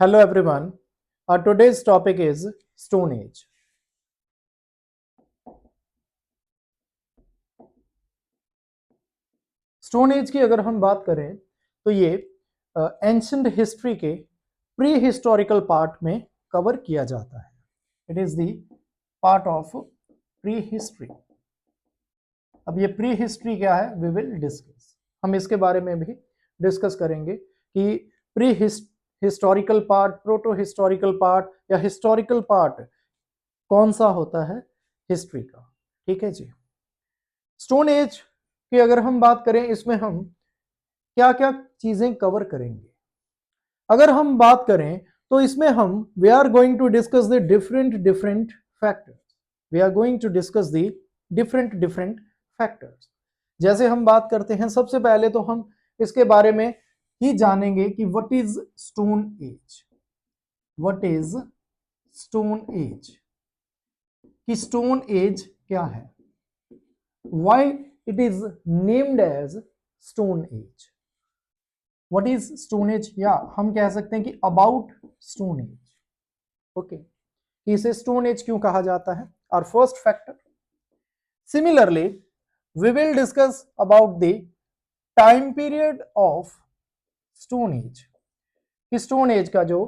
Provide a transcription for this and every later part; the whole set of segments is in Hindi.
Hello everyone. Today's topic is Stone Age. Stone age की अगर हम बात करें तो ये एंशंट हिस्ट्री के प्री हिस्टोरिकल पार्ट में कवर किया जाता है. It is the part of pre history. अब ये प्री हिस्ट्री क्या है, वी विल डिस्कस. हम इसके बारे में भी डिस्कस करेंगे कि pre historical part, proto historical part या हिस्टोरिकल पार्ट कौन सा होता है हिस्ट्री का. ठीक है जी. स्टोन एज की अगर हम बात करें, इसमें हम क्या क्या चीजें कवर करेंगे. अगर हम बात करें तो इसमें हम we are going to discuss the different factors. We are going to discuss the different factors. जैसे हम बात करते हैं, सबसे पहले तो हम इसके बारे में ही जानेंगे कि what is stone age. What is stone age, कि स्टोन एज क्या है, why it is named as stone age. what is stone age, या हम कह सकते हैं कि about stone age. ओके, कि इसे stone age क्यों कहा जाता है. our first factor. similarly we will discuss about the time period of stone age. कि stone age का जो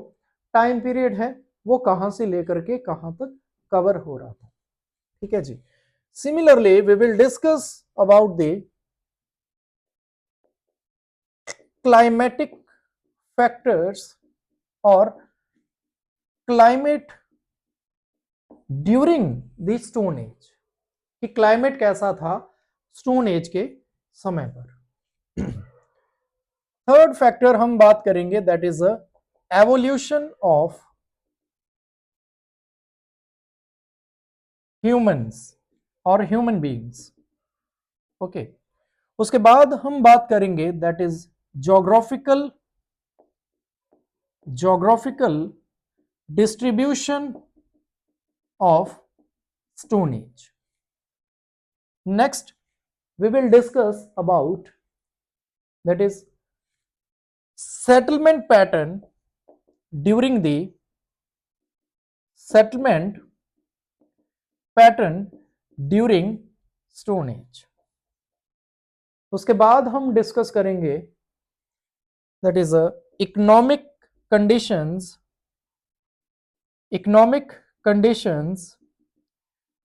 टाइम पीरियड है वो कहां से लेकर के कहां तक कवर हो रहा था. ठीक है जी. Similarly, we will discuss about the climatic factors or climate during the Stone Age. कि क्लाइमेट कैसा था स्टोन एज के समय पर. थर्ड फैक्टर हम बात करेंगे, that is evolution of humans और ह्यूमन बीइंग्स. ओके, उसके बाद हम बात करेंगे that is geographical distribution of stone as. Next we will discuss about that is settlement pattern during the settlement pattern during stone age. उसके बाद हम डिस्कस करेंगे दैट इज इकोनॉमिक कंडीशंस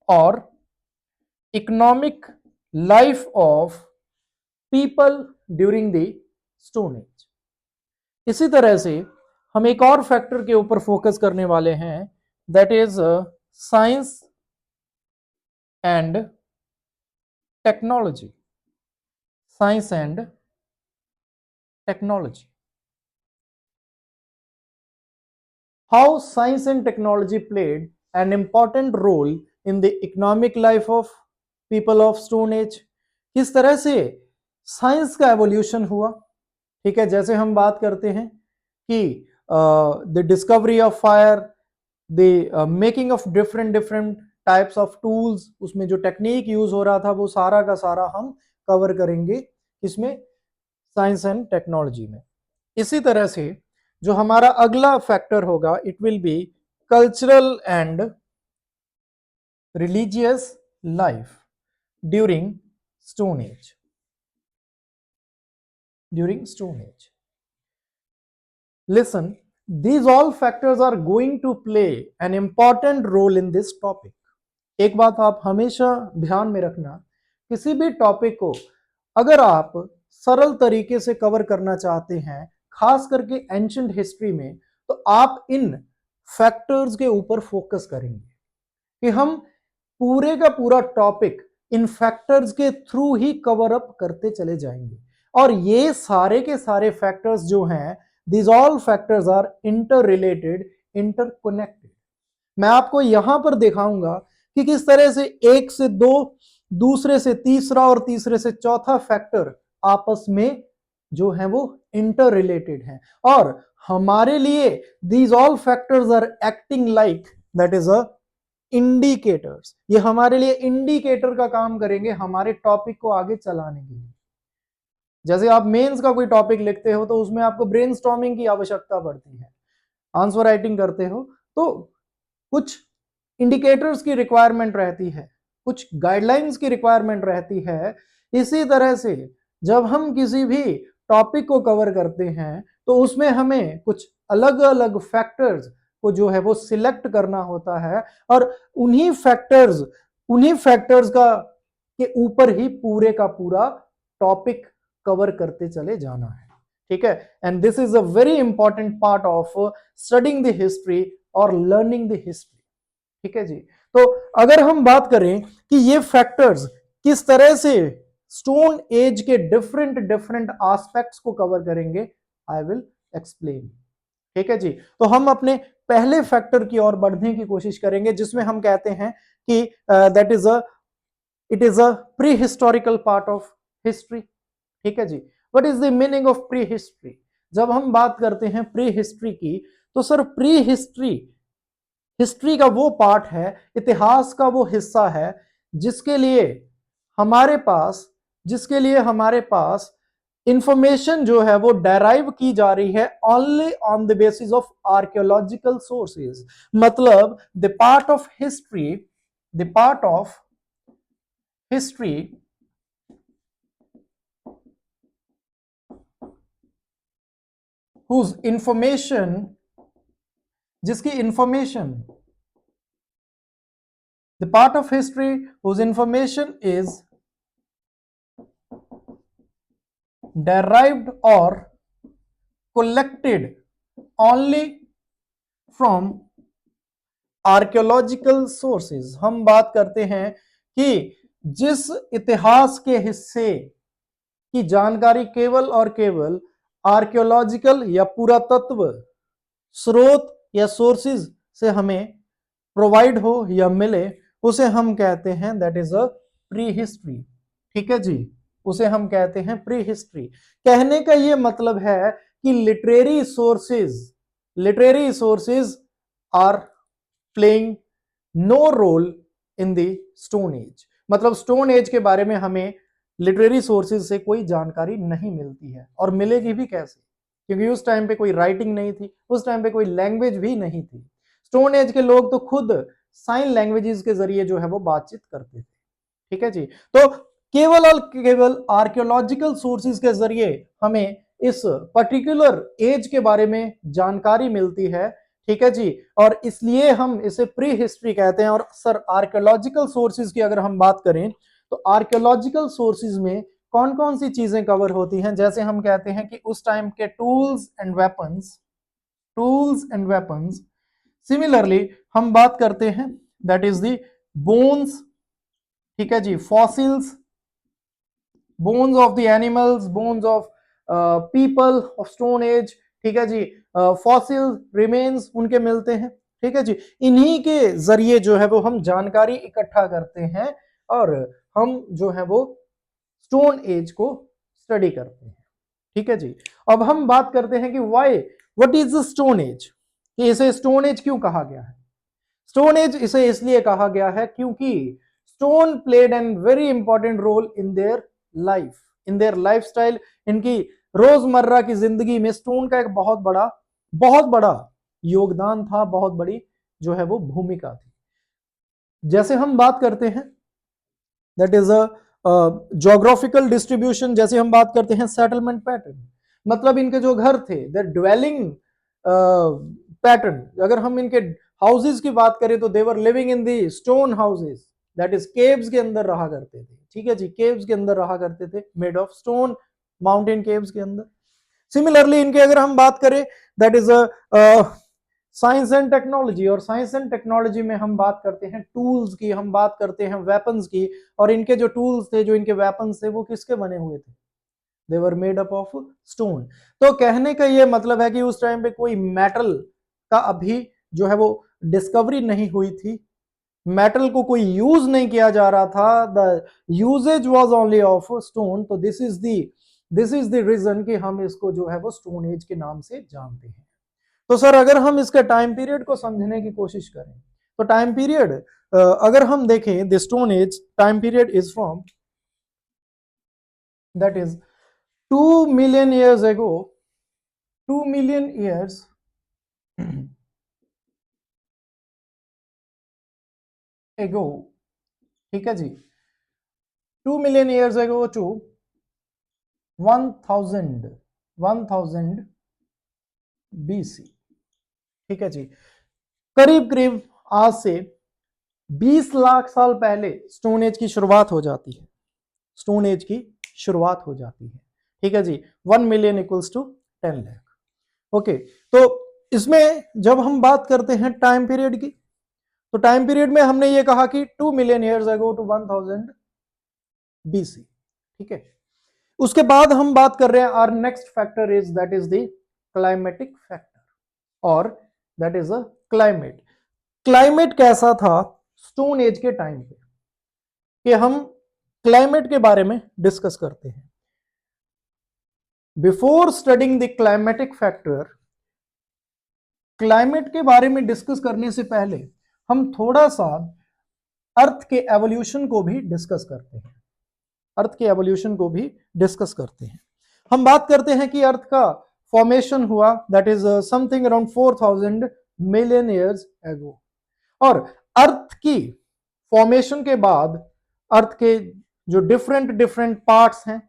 और economic life of people during the stone as. इसी तरह से हम एक और फैक्टर के ऊपर फोकस करने वाले हैं, that is science and technology. Science and technology. How science and technology played an important role in the economic life of people of Stone Age. किस तरह से साइंस का एवोल्यूशन हुआ. ठीक है, जैसे हम बात करते हैं कि the discovery of fire, the making of different types of tools, उसमें जो टेक्निक यूज हो रहा था वो सारा का सारा हम कवर करेंगे इसमें साइंस एंड टेक्नोलॉजी में. इसी तरह से जो हमारा अगला फैक्टर होगा, it will be cultural and religious life during stone age. Listen, these all factors are going to play an important role in this topic. एक बात आप हमेशा ध्यान में रखना, किसी भी टॉपिक को अगर आप सरल तरीके से कवर करना चाहते हैं, खास करके एंशिएंट हिस्ट्री में, तो आप इन फैक्टर्स के ऊपर फोकस करेंगे कि हम पूरे का पूरा टॉपिक इन फैक्टर्स के थ्रू ही कवर अप करते चले जाएंगे. और ये सारे के सारे फैक्टर्स जो हैं, these all factors are interrelated, interconnected. मैं आपको यहां पर दिखाऊंगा कि किस तरह से एक से दो, दूसरे से तीसरा और तीसरे से चौथा फैक्टर आपस में जो है वो इंटर रिलेटेड है. और हमारे लिए these all factors are acting like that is a indicators. ये हमारे लिए इंडिकेटर का काम करेंगे हमारे टॉपिक को आगे चलाने के लिए. जैसे आप मेंस का कोई टॉपिक लिखते हो तो उसमें आपको ब्रेनस्टॉर्मिंग की आवश्यकता पड़ती है. आंसर राइटिंग करते हो तो कुछ इंडिकेटर्स की रिक्वायरमेंट रहती है, कुछ गाइडलाइंस की रिक्वायरमेंट रहती है। इसी तरह से जब हम किसी भी टॉपिक को कवर करते हैं तो उसमें हमें कुछ अलग अलग फैक्टर्स को जो है वो सिलेक्ट करना होता है और उन्हीं फैक्टर्स का के ऊपर ही पूरे का पूरा टॉपिक कवर करते चले जाना है, ठीक है। And this is a very important part of studying the history और लर्निंग द हिस्ट्री, ठीक है जी। तो अगर हम बात करें कि ये फैक्टर्स किस तरह से स्टोन एज के डिफरेंट डिफरेंट एस्पेक्ट्स को कवर करेंगे, आई विल एक्सप्लेन, ठीक है जी। तो हम अपने पहले फैक्टर की ओर बढ़ने की कोशिश करेंगे जिसमें हम कहते हैं कि that is it is a pre historical part of history, ठीक है जी। What is the meaning of pre history? जब हम बात करते हैं प्री हिस्ट्री की तो सर प्री हिस्ट्री का वो पार्ट है, इतिहास का वो हिस्सा है जिसके लिए हमारे पास इंफॉर्मेशन जो है वो डेराइव की जा रही है only on the basis of archaeological sources. मतलब the part of history whose information जिसकी information the part of history whose information is derived or collected only from archaeological sources. हम बात करते हैं कि जिस इतिहास के हिस्से की जानकारी केवल और केवल आर्कियोलॉजिकल या पुरातत्व स्रोत या सोर्सेज से हमें प्रोवाइड हो या मिले, उसे हम कहते हैं that is a pre history, ठीक है जी। उसे हम कहते हैं प्री हिस्ट्री। कहने का यह मतलब है कि literary sources are playing no role in the stone age. मतलब स्टोन एज के बारे में हमें लिटरेरी सोर्सेज से कोई जानकारी नहीं मिलती है, और मिलेगी भी कैसे, क्योंकि उस टाइम पे कोई राइटिंग नहीं थी, उस टाइम पे कोई लैंग्वेज भी नहीं थी। स्टोन एज के लोग तो खुद साइन लैंग्वेजेस के जरिए जो है वो बातचीत करते थे, ठीक है जी। तो केवल और केवल आर्कियोलॉजिकल सोर्सेज के जरिए हमें इस पर्टिकुलर एज के बारे में जानकारी मिलती है, ठीक है जी। और इसलिए हम इसे प्री हिस्ट्री कहते हैं। और सर आर्कियोलॉजिकल सोर्सेज की अगर हम बात करें तो आर्कियोलॉजिकल सोर्सेज में कौन कौन सी चीजें कवर होती हैं? जैसे हम कहते हैं कि उस टाइम के टूल्स एंड वेपन्स। सिमिलरली हम बात करते हैं दैट इज द बोन्स, ठीक है जी, fossils, bones of the animals, bones of people of stone age, ठीक है जी। फॉसिल रिमेन्स उनके मिलते हैं, ठीक है जी। इन्हीं के जरिए जो है वो हम जानकारी इकट्ठा करते हैं और हम जो है वो स्टोन एज को स्टडी करते हैं, ठीक है जी। अब हम बात करते हैं कि what is the stone as, कि इसे स्टोन एज क्यों कहा गया है? स्टोन एज इसे इसलिए कहा गया है क्योंकि stone played an very important role in their lifestyle. इनकी रोजमर्रा की जिंदगी में स्टोन का एक बहुत बड़ा योगदान था, बहुत बड़ी जो है वो भूमिका थी। जैसे हम बात करते हैं that is a geographical distribution, जैसे हम बात करते हैं सेटलमेंट पैटर्न, मतलब इनके जो घर थे देयर ड्वेलिंग पैटर्न। अगर हम इनके हाउसेज की बात करें तो they were living in the stone houses, that is caves के अंदर रहा करते थे, ठीक है जी। केव्स के अंदर रहा करते थे, made of stone, mountain caves के अंदर। सिमिलरली इनके अगर हम बात करें that is science and technology, और साइंस एंड टेक्नोलॉजी में हम बात करते हैं टूल्स की, हम बात करते हैं वेपन्स की। और इनके जो टूल्स थे, जो इनके वेपन्स थे, वो किसके बने हुए थे? They were made up of stone. तो कहने का ये मतलब है कि उस टाइम पे कोई मेटल का अभी जो है वो डिस्कवरी नहीं हुई थी, मेटल को कोई यूज नहीं किया जा रहा था, the uses was only of stone. तो दिस इज द रीजन कि हम इसको जो है वो स्टोन एज के नाम से जानते हैं। तो सर अगर हम इसके टाइम पीरियड को समझने की कोशिश करें तो टाइम पीरियड अगर हम देखें, the stone as time period is from that is 2 million years ago, 2 million years ago, ठीक है जी, 2 million years ago to 1000 BC, ठीक है जी। करीब करीब आज से 20 लाख साल पहले स्टोन एज की शुरुआत हो जाती है, स्टोन एज की शुरुआत हो जाती है, ठीक है जी। 1 million equals to 10 lakh. Okay, तो इसमें जब हम बात करते हैं टाइम पीरियड की, तो टाइम पीरियड में हमने ये कहा कि 2 million years ago to 1000 BC, ठीक है। उसके बाद हम बात कर रहे हैं our next factor is that is the climatic factor, और that is a climate. Climate कैसा था स्टोन एज के टाइम पे, कि हम क्लाइमेट के बारे में डिस्कस करते हैं। Before studying the climatic factor, climate के बारे में डिस्कस करने से पहले हम थोड़ा सा अर्थ के एवोल्यूशन को भी डिस्कस करते हैं, अर्थ के एवोल्यूशन को भी डिस्कस करते हैं। हम बात करते हैं कि अर्थ का फॉर्मेशन हुआ that is something around 4000 million years एगो, और अर्थ की फॉर्मेशन के बाद अर्थ के जो डिफरेंट डिफरेंट पार्ट्स हैं,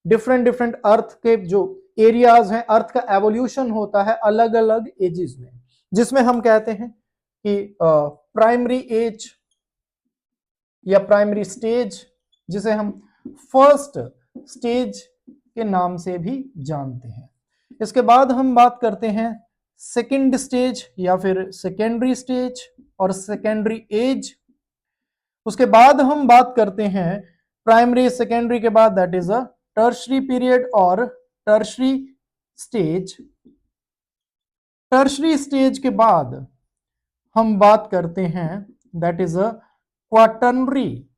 डिफरेंट डिफरेंट अर्थ के जो एरियाज हैं, अर्थ का एवोल्यूशन होता है अलग अलग एजेस में, जिसमें हम कहते हैं कि प्राइमरी एज या प्राइमरी स्टेज, जिसे हम फर्स्ट स्टेज के नाम से भी जानते हैं। इसके बाद हम बात करते हैं सेकेंड स्टेज या फिर सेकेंडरी स्टेज और सेकेंडरी एज। उसके बाद हम बात करते हैं प्राइमरी सेकेंडरी के बाद that is a tertiary period और टर्शरी स्टेज। टर्शरी स्टेज के बाद हम बात करते हैं that is a quaternary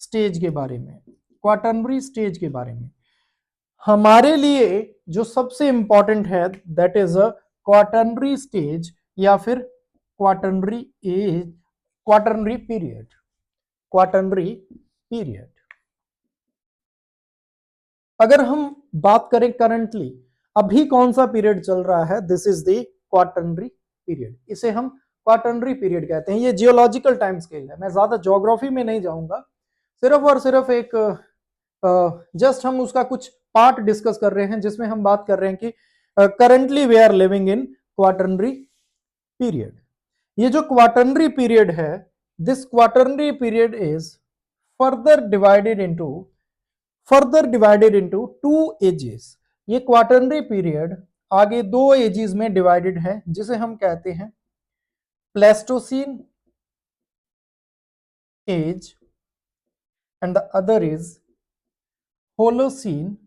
stage के बारे में। क्वाटर्नरी स्टेज के बारे में हमारे लिए जो सबसे इंपॉर्टेंट है that is a quaternary stage या फिर quaternary age, quaternary period, quaternary period. अगर हम बात करें करंटली अभी कौन सा पीरियड चल रहा है, this is the quaternary period, इसे हम क्वाटर्नरी पीरियड कहते हैं। ये जियोलॉजिकल टाइम स्केल है, मैं ज्यादा ज्योग्राफी में नहीं जाऊंगा, सिर्फ और सिर्फ एक जस्ट हम उसका कुछ पार्ट डिस्कस कर रहे हैं, जिसमें हम बात कर रहे हैं कि currently we are living in quaternary period. ये जो क्वाटर्नरी पीरियड है, this quaternary period is further divided into two ages. ये क्वाटर्नरी पीरियड आगे दो एजेस में डिवाइडेड है, जिसे हम कहते हैं Pleistocene age and the other is Holocene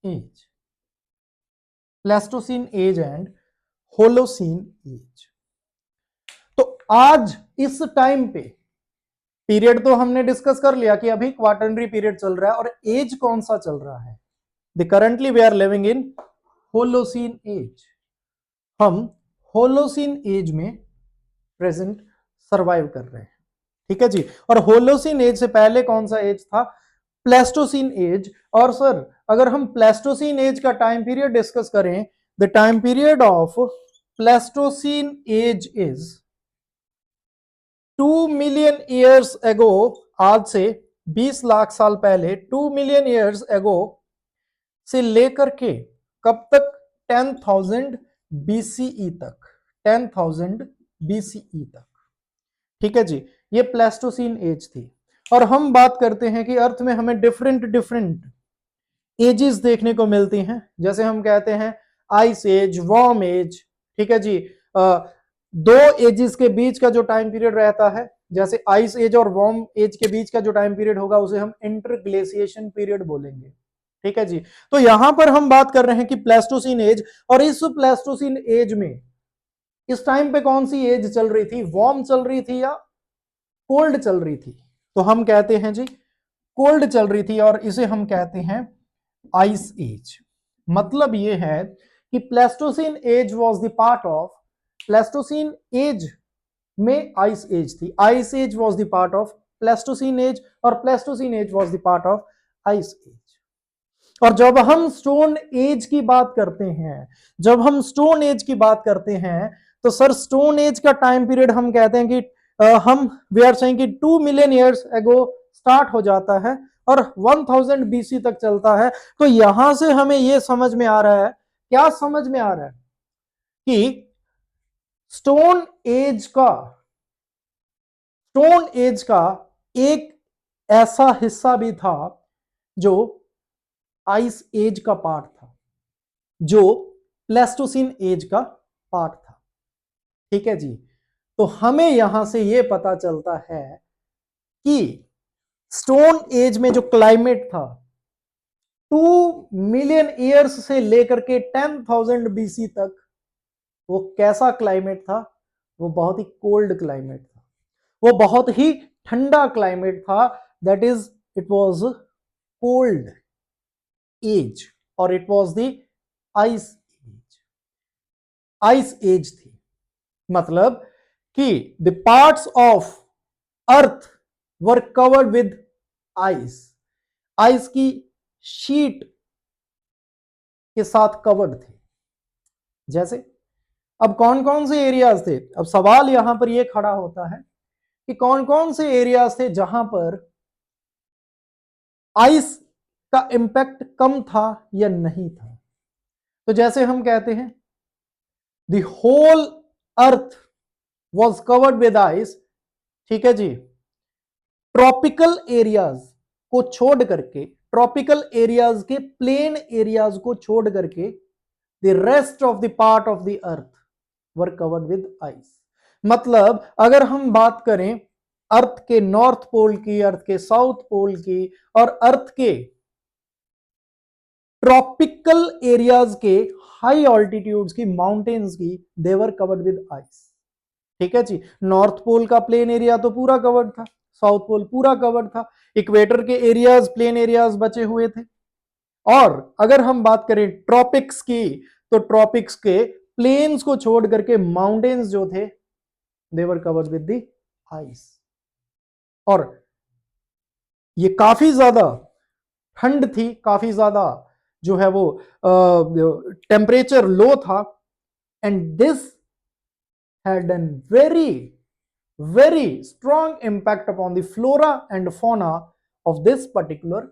age. Pleistocene age and Holocene age. तो आज इस टाइम पे पीरियड तो हमने डिस्कस कर लिया कि अभी क्वाटर्नरी पीरियड चल रहा है, और एज कौन सा चल रहा है, the currently we are living in Holocene age. हम होलोसीन एज में प्रेजेंट सरवाइव कर रहे हैं, ठीक है जी। और होलोसीन एज से पहले कौन सा एज था, प्लेस्टोसीन एज। और सर अगर हम प्लेस्टोसीन एज का टाइम पीरियड डिस्कस करें, the time period of Pleistocene age is 2 million years ago, आज से 20 लाख साल पहले 2 मिलियन ईयर्स एगो से लेकर के कब तक, 10,000 BCE तक, 10,000 BCE तक, ठीक है जी। ये प्लेस्टोसीन एज थी। और हम बात करते हैं कि अर्थ में हमें डिफरेंट डिफरेंट एजेस देखने को मिलती हैं, जैसे हम कहते हैं आइस एज, वार्म एज, ठीक है जी। दो एजेस के बीच का जो टाइम पीरियड रहता है, जैसे आइस एज और वार्म एज के बीच का जो टाइम पीरियड होगा उसे हम इंटरग्लेशिएशन पीरियड बोलेंगे, ठीक है जी। तो यहां पर हम बात कर रहे हैं कि प्लेस्टोसीन एज, और इस प्लेस्टोसीन एज में इस टाइम पे कौन सी एज चल रही थी, वार्म चल रही थी या कोल्ड चल रही थी, तो हम कहते हैं जी कोल्ड चल रही थी, और इसे हम कहते हैं आइस एज। मतलब ये है कि Pleistocene age was the part of, Pleistocene age में आइस एज थी, ice age was the part of Pleistocene age, और Pleistocene age was the part of ice age. और जब हम स्टोन एज की बात करते हैं, जब हम स्टोन एज की बात करते हैं, तो सर स्टोन एज का टाइम पीरियड हम कहते हैं कि हम वी आर सेइंग कि 2 मिलियन ईयर्स एगो स्टार्ट हो जाता है और 1000 बीसी तक चलता है। तो यहां से हमें यह समझ में आ रहा है, क्या समझ में आ रहा है कि स्टोन एज का एक ऐसा हिस्सा भी था जो आइस एज का पार्ट था, जो प्लेस्टोसिन एज का पार्ट था। ठीक है जी। तो हमें यहां से यह पता चलता है कि स्टोन एज में जो क्लाइमेट था 2 मिलियन ईयर्स से लेकर के 10,000 बीसी तक वो कैसा क्लाइमेट था? वो बहुत ही कोल्ड क्लाइमेट था, वो बहुत ही ठंडा क्लाइमेट था। That is it was cold age और it was the ice age थी। मतलब कि the parts of earth were covered with ice की शीट के साथ कवर्ड थे। जैसे अब कौन कौन से एरियाज थे? अब सवाल यहां पर यह खड़ा होता है कि कौन कौन से एरियाज थे जहां पर आइस का इंपैक्ट कम था या नहीं था। तो जैसे हम कहते हैं the whole earth was covered with ice. ठीक है जी। ट्रॉपिकल एरियाज को छोड़ करके, ट्रॉपिकल एरियाज के प्लेन एरियाज को छोड़ करके the rest of the part of the earth were covered with ice. मतलब अगर हम बात करें अर्थ के नॉर्थ पोल की, अर्थ के साउथ पोल की और अर्थ के ट्रॉपिकल एरियाज के हाई ऑल्टीट्यूड्स की, माउंटेन्स की, देवर कवर्ड विद आइस। ठीक है जी। नॉर्थ पोल का प्लेन एरिया तो पूरा कवर्ड था, साउथ पोल पूरा कवर्ड था, इक्वेटर के एरियाज, प्लेन एरियाज बचे हुए थे। और अगर हम बात करें ट्रॉपिक्स की, तो ट्रॉपिक्स के प्लेन्स को छोड़ करके माउंटेन्स जो थे देवर कवर्ड विद द आइस। और ये काफी ज्यादा ठंड थी, काफी ज्यादा जो है वो टेम्परेचर लो था। And this had an very strong impact upon the flora and fauna of this particular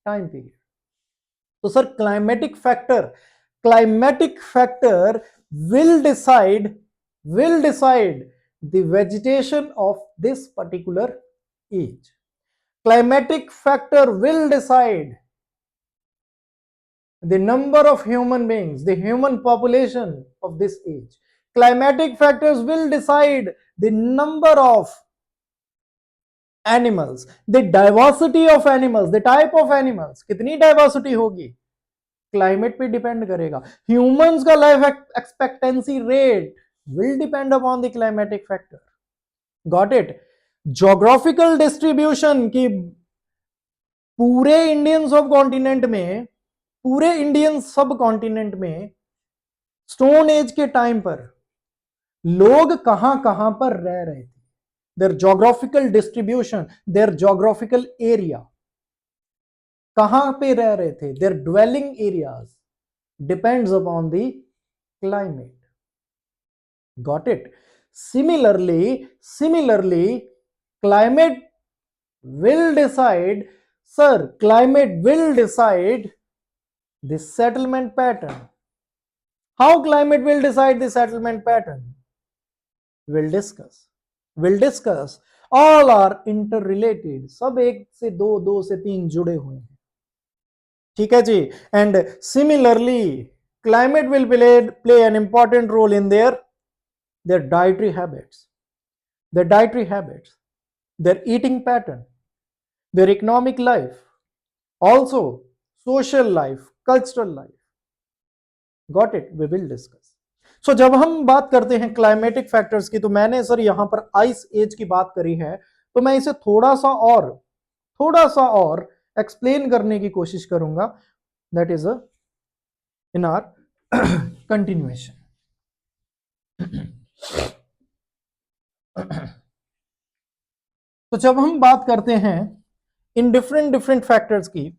time period. तो sir climatic factor will decide the vegetation of this particular age. Climatic factor will decide the number of human beings, the human population of this age. Climatic factors will decide the number of animals, the diversity of animals, the type of animals. कितनी diversity होगी क्लाइमेट पे डिपेंड करेगा। ह्यूमंस का life expectancy rate will depend upon the climatic factor. Got it? Geographical distribution की पूरे इंडियन सब कॉन्टिनेंट में, पूरे इंडियन सब कॉन्टिनेंट में स्टोन एज के टाइम पर लोग कहां कहां पर रह रहे थे, their geographical distribution, their geographical area, कहां पे रह रहे थे, their dwelling areas depends upon the climate. Got it? Similarly, climate will decide, sir, climate will decide the settlement pattern. How climate will decide the settlement pattern? We'll discuss. All are interrelated. सब एक से दो, दो से तीन जुड़े हुए हैं। ठीक है जी। And similarly, climate will play an important role in their dietary habits, their eating pattern, their economic life, also social life, cultural life. Got it? We will discuss. So, जब हम बात करते हैं क्लाइमेटिक फैक्टर्स की, तो मैंने सर यहां पर आइस एज की बात करी है, तो मैं इसे थोड़ा सा और एक्सप्लेन करने की कोशिश करूंगा। That is in our continuation. तो जब हम बात करते हैं इन डिफरेंट फैक्टर्स की,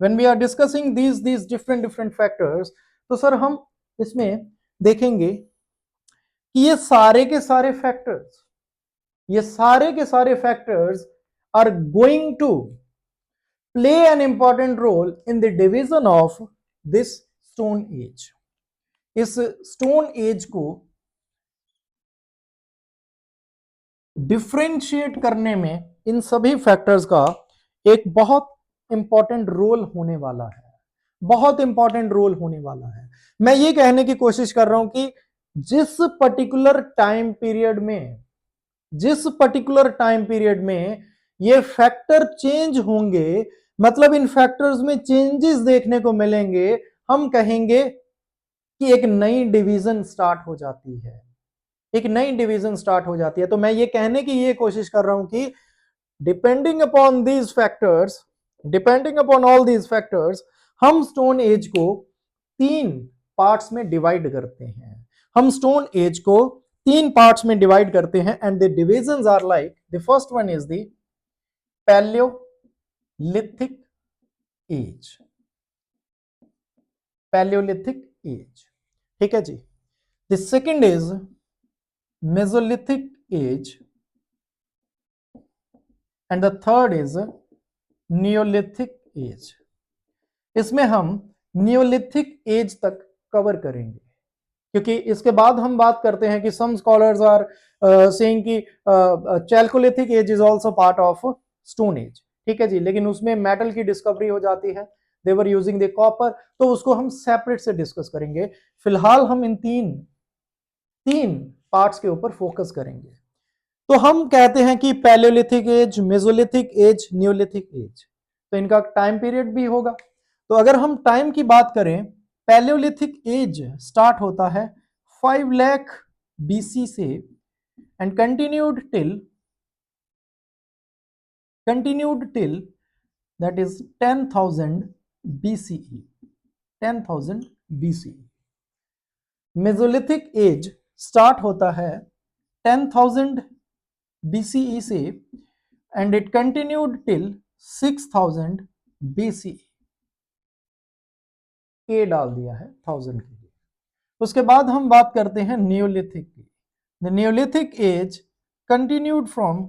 when we are discussing these different factors, तो सर हम इसमें देखेंगे कि ये सारे के सारे फैक्टर्स ये सारे के सारे factors are going to play an important role in the division of this stone age. इस स्टोन एज को डिफरेंशिएट करने में इन सभी फैक्टर्स का एक बहुत इंपॉर्टेंट रोल होने वाला है, बहुत इंपॉर्टेंट रोल होने वाला है। मैं ये कहने की कोशिश कर रहा हूं कि जिस पर्टिकुलर टाइम पीरियड में ये फैक्टर चेंज होंगे, मतलब इन फैक्टर्स में चेंजेस देखने को मिलेंगे, हम कहेंगे कि एक नई डिवीजन स्टार्ट हो जाती है, एक नई डिवीजन स्टार्ट हो जाती है। तो मैं ये कहने की ये कोशिश कर रहा हूं कि depending upon all these factors हम स्टोन एज को 3 पार्ट्स में डिवाइड करते हैं। हम स्टोन एज को 3 पार्ट्स में डिवाइड करते हैं and the divisions are like, the first one is the Palaeolithic age. Palaeolithic age, ठीक है जी। The second is Mesolithic age and the third is Neolithic age. इसमें हम नियोलिथिक एज तक कवर करेंगे, क्योंकि इसके बाद हम बात करते हैं कि सम स्कॉलर्स आर सेइंग कि chalcolithic age is also part of stone age, ठीक है जी, लेकिन उसमें मेटल की डिस्कवरी हो जाती है, दे वर यूजिंग द कॉपर, तो उसको हम सेपरेट से डिस्कस करेंगे। फिलहाल हम इन तीन पार्ट्स के ऊपर फोकस करेंगे। तो हम कहते हैं कि palaeolithic age, mesolithic age, neolithic age, तो इनका टाइम पीरियड भी होगा। तो अगर हम टाइम की बात करें, पैलियोलिथिक एज स्टार्ट होता है 5 लाख बीसी से and continued till that is 10,000 BCE. 10,000 BCE. Mesolithic as start होता है 10,000 बीसीई से and it continued till 6,000 BCE. के डाल दिया है 1000 के लिए। उसके बाद हम बात करते हैं नियोलिथिक की। The neolithic age continued from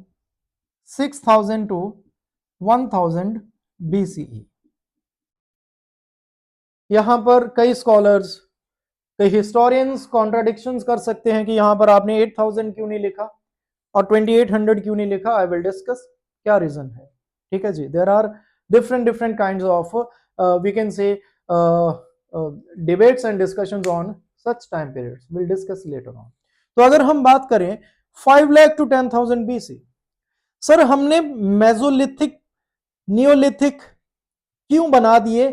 6,000 to 1,000 BCE. यहां पर कई स्कॉलर्स, कई हिस्टोरियंस कॉन्ट्राडिक्शंस कर सकते हैं कि यहां पर आपने 8,000 क्यों नहीं लिखा और 2800 क्यों नहीं लिखा। आई विल डिस्कस क्या रीजन है, ठीक है जी। There are different kinds of we can say debates and discussions on such time periods, we'll discuss later on। तो अगर हम बात करें 5 लाख टू 10,000 बीसी, सर हमने मेसोलिथिक नियोलिथिक क्यों बना दिए,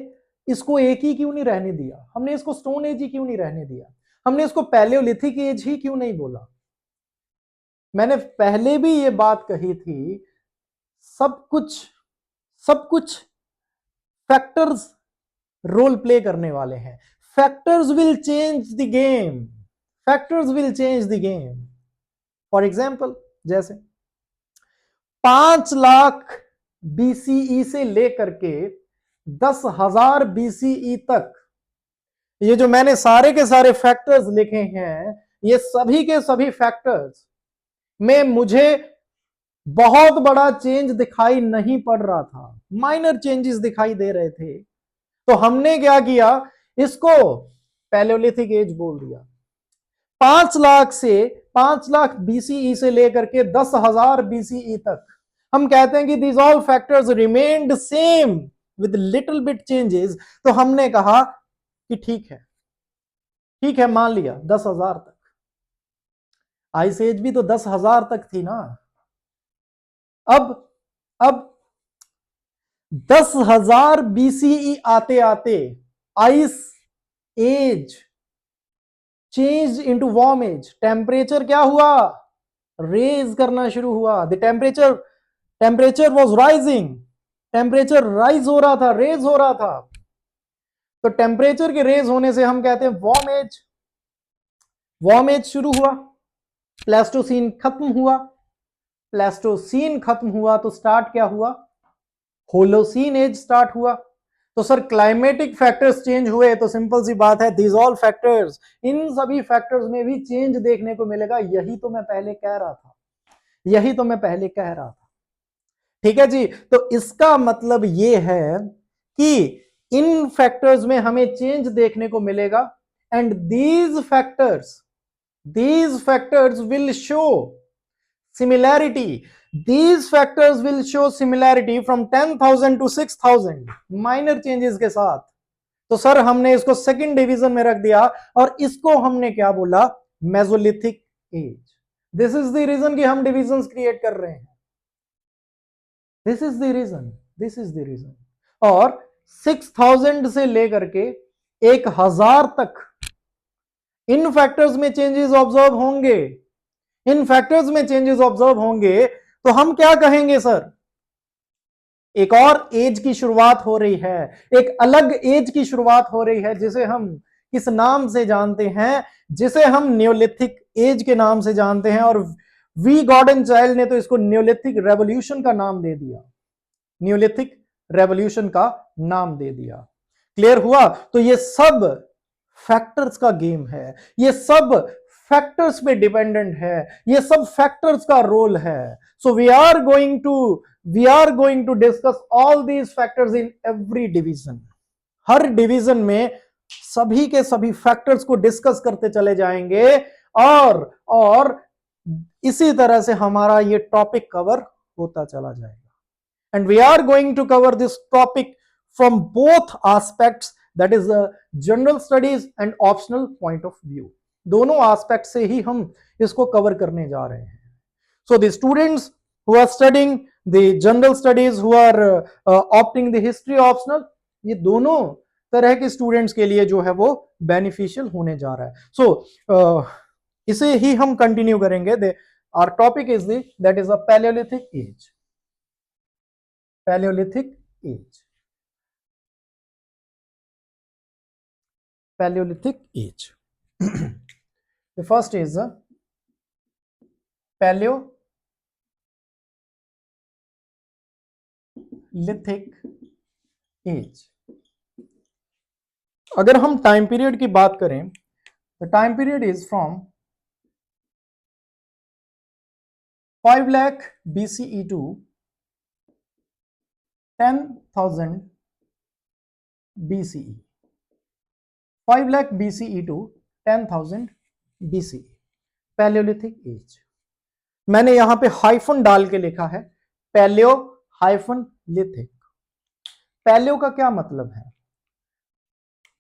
इसको एक ही क्यों नहीं रहने दिया, हमने इसको स्टोन एज ही क्यों नहीं रहने दिया, हमने इसको पैलियोलिथिक एज ही क्यों नहीं बोला। मैंने पहले भी ये बात कही थी, सब कुछ फैक्टर्स रोल प्ले करने वाले हैं। Factors will change the game, factors will change the game. For example, जैसे 5 लाख बीसीई से लेकर के 10,000 बीसीई तक, ये जो मैंने सारे के सारे फैक्टर्स लिखे हैं, ये सभी के सभी फैक्टर्स में मुझे बहुत बड़ा चेंज दिखाई नहीं पड़ रहा था, माइनर चेंजेस दिखाई दे रहे थे। तो हमने क्या किया, इसको पैलियोलिथिक एज बोल दिया। 5 लाख बीसीई से लेकर के 10,000 बीसीई तक हम कहते हैं कि these all factors remained same with little bit changes. तो हमने कहा कि ठीक है, मान लिया 10,000 तक। आइस एज भी तो 10,000 तक थी ना। अब 10,000 बीसीई आते आते ice age change into warm age. Temperature क्या हुआ, रेज करना शुरू हुआ। The temperature was rising, temperature rise हो रहा था, रेज हो रहा था। तो टेम्परेचर के रेज होने से हम कहते हैं वार्म एज शुरू हुआ। प्लेस्टोसीन खत्म हुआ तो स्टार्ट क्या हुआ, होलोसीन एज स्टार्ट हुआ। तो सर क्लाइमेटिक फैक्टर्स चेंज हुए, तो सिंपल सी बात है, दीज ऑल फैक्टर्स, इन सभी फैक्टर्स में भी चेंज देखने को मिलेगा। यही तो मैं पहले कह रहा था, यही तो मैं पहले कह रहा था। ठीक है जी, तो इसका मतलब ये है कि इन फैक्टर्स में हमें चेंज देखने को मिलेगा and these factors will show similarity. These factors will show similarity from 10,000 to 6,000 minor changes के साथ। तो सर हमने इसको सेकंड डिवीजन में रख दिया और इसको हमने क्या बोला, mesolithic age. This is the reason कि हम डिविजन्स क्रिएट कर रहे हैं। This is the reason. और 6,000 से लेकर के 1,000 तक इन फैक्टर्स में चेंजेस ऑब्जर्व होंगे। इन फैक्टर्स में चेंजेस ऑब्जर्व होंगे तो हम क्या कहेंगे सर, एक और एज की शुरुआत हो रही है, एक अलग एज की शुरुआत हो रही है, जिसे हम किस नाम से जानते हैं, जिसे हम न्योलिथिक एज के नाम से जानते हैं। और वी गॉर्डन चाइल्ड ने तो इसको न्योलिथिक रेवोल्यूशन का नाम दे दिया, न्योलिथिक रेवोल्यूशन का नाम दे दिया। क्लियर हुआ? तो ये सब फैक्टर्स का गेम है, ये सब फैक्टर्स पे डिपेंडेंट है, ये सब फैक्टर्स का रोल है। So we are going to discuss all these factors in every division. हर डिवीजन में सभी के सभी फैक्टर्स को डिस्कस करते चले जाएंगे और इसी तरह से हमारा ये टॉपिक कवर होता चला जाएगा। And we are going to cover this topic from both aspects, that is general studies and optional point of view. दोनों एस्पेक्ट से ही हम इसको कवर करने जा रहे हैं। So the students who are studying the general studies, who are opting the history optional, ये दोनों तरह के स्टूडेंट्स के लिए जो है वो बेनिफिशियल होने जा रहा है। सो इसे ही हम कंटिन्यू करेंगे। Our topic is that is a palaeolithic age. Palaeolithic age, Palaeolithic age. The first is Paleolithic age। अगर हम टाइम पीरियड की बात करें, the time period is from 5 lakh BCE to 10,000 BCE। 5 lakh BCE to 10,000 BCE, palaeolithic age. मैंने यहां पे हाइफन डाल के लिखा है पैलियो हाइफन लिथिक। पैलियो का क्या मतलब है?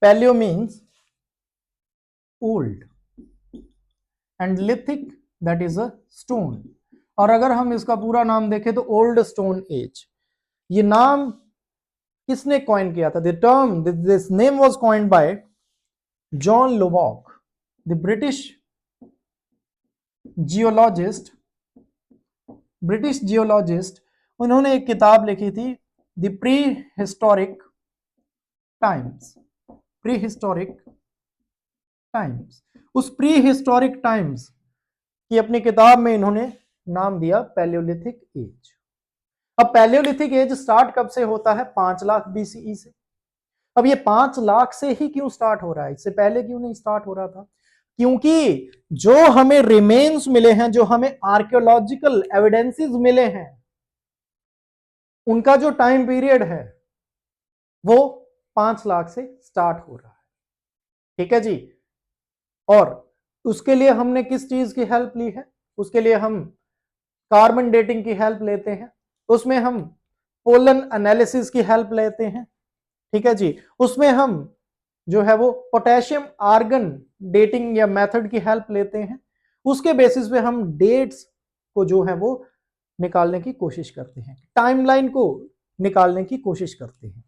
Palaeo means old and lithic that is a stone. और अगर हम इसका पूरा नाम देखें तो ओल्ड स्टोन एज। ये नाम किसने कॉइन किया था? This name was coined by John Lubbock, the British geologist. उन्होंने एक किताब लिखी थी द प्री हिस्टोरिक टाइम्स। उस प्री हिस्टोरिक टाइम्स की अपनी किताब में इन्होंने नाम दिया पैलियोलिथिक एज। अब पैलियोलिथिक एज स्टार्ट कब से होता है? 5 लाख BCE से। अब ये 5 लाख से ही क्यों स्टार्ट हो रहा है? इससे पहले क्यों नहीं स्टार्ट हो रहा था? क्योंकि जो हमें रिमेन्स मिले हैं, जो हमें आर्कियोलॉजिकल एविडेंसेस मिले हैं, उनका जो टाइम पीरियड है वो 5 लाख से स्टार्ट हो रहा है। ठीक है जी। और उसके लिए हमने किस चीज की हेल्प ली है? उसके लिए हम कार्बन डेटिंग की हेल्प लेते हैं, उसमें हम पोलन एनालिसिस की हेल्प लेते हैं। ठीक है जी। उसमें हम जो है वो पोटेशियम आर्गन डेटिंग या मेथड की हेल्प लेते हैं। उसके बेसिस पे हम डेट्स को जो है वो निकालने की कोशिश करते हैं, टाइमलाइन को निकालने की कोशिश करते हैं।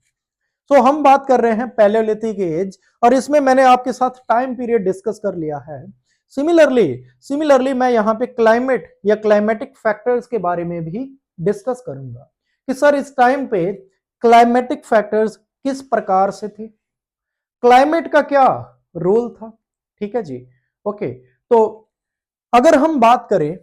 तो हम बात कर रहे हैं पैलियोलिथिक एज, और इसमें मैंने आपके साथ टाइम पीरियड डिस्कस कर लिया है। सिमिलरली मैं यहाँ पे क्लाइमेट या क्लाइमेटिक फैक्टर्स के बारे में भी डिस्कस करूंगा कि सर इस टाइम पे क्लाइमेटिक फैक्टर्स किस प्रकार से थे, क्लाइमेट का क्या रोल था। ठीक है जी। ओके, तो अगर हम बात करें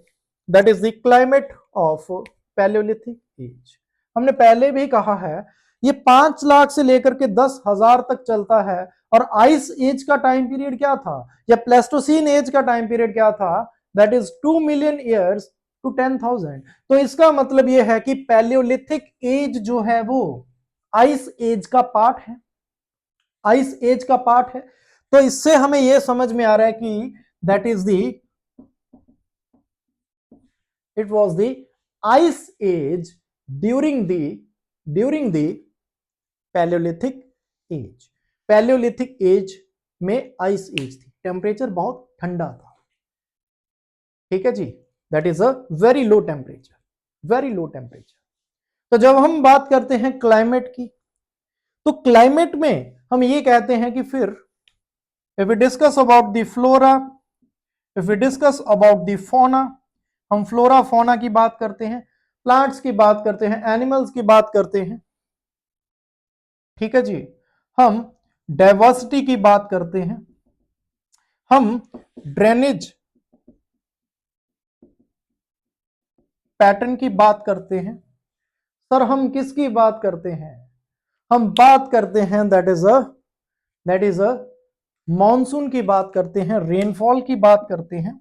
that is the climate of palaeolithic age, हमने पहले भी कहा है ये 5 लाख से लेकर के 10,000 तक चलता है। और आइस एज का टाइम पीरियड क्या था, या प्लेस्टोसीन एज का टाइम पीरियड क्या था? That is 2 million years to 10,000। तो इसका मतलब यह है कि पैलियोलिथिक एज जो है वो आइस एज का पार्ट है, आइस एज का पार्ट है। तो इससे हमें यह समझ में आ रहा है कि that is the it was the ice age during the Palaeolithic age. Palaeolithic age में आइस एज थी, टेम्परेचर बहुत ठंडा था, ठीक है जी। That is a very low temperature, very low temperature. तो जब हम बात करते हैं क्लाइमेट की, तो क्लाइमेट में हम ये कहते हैं कि फिर if we discuss about the flora, if we discuss about the fauna, हम फ्लोरा फौना की बात करते हैं, प्लांट्स की बात करते हैं, एनिमल्स की बात करते हैं, ठीक है जी। हम डाइवर्सिटी की बात करते हैं, हम ड्रेनेज पैटर्न की बात करते हैं। सर हम किसकी बात करते हैं? हम बात करते हैं दैट इज अ मॉनसून की बात करते हैं, रेनफॉल की बात करते हैं।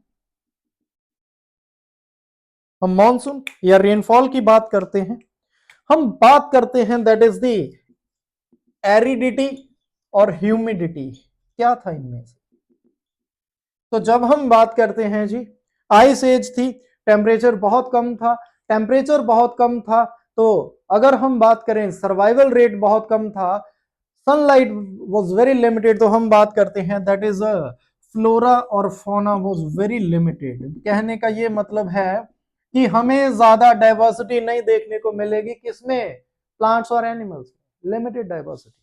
हम मॉनसून या रेनफॉल की बात करते हैं। हम बात करते हैं दैट इज द एरिडिटी और ह्यूमिडिटी, क्या था इनमें से? तो जब हम बात करते हैं जी, आइस एज थी, टेम्परेचर बहुत कम था, टेम्परेचर बहुत कम था, तो अगर हम बात करें सर्वाइवल रेट बहुत कम था, सनलाइट वाज वेरी लिमिटेड, तो हम बात करते हैं दैट इज अ फ्लोरा और फौना वाज वेरी लिमिटेड। कहने का ये मतलब है कि हमें ज्यादा डाइवर्सिटी नहीं देखने को मिलेगी, किसमें? प्लांट्स और एनिमल्स में, लिमिटेड डाइवर्सिटी,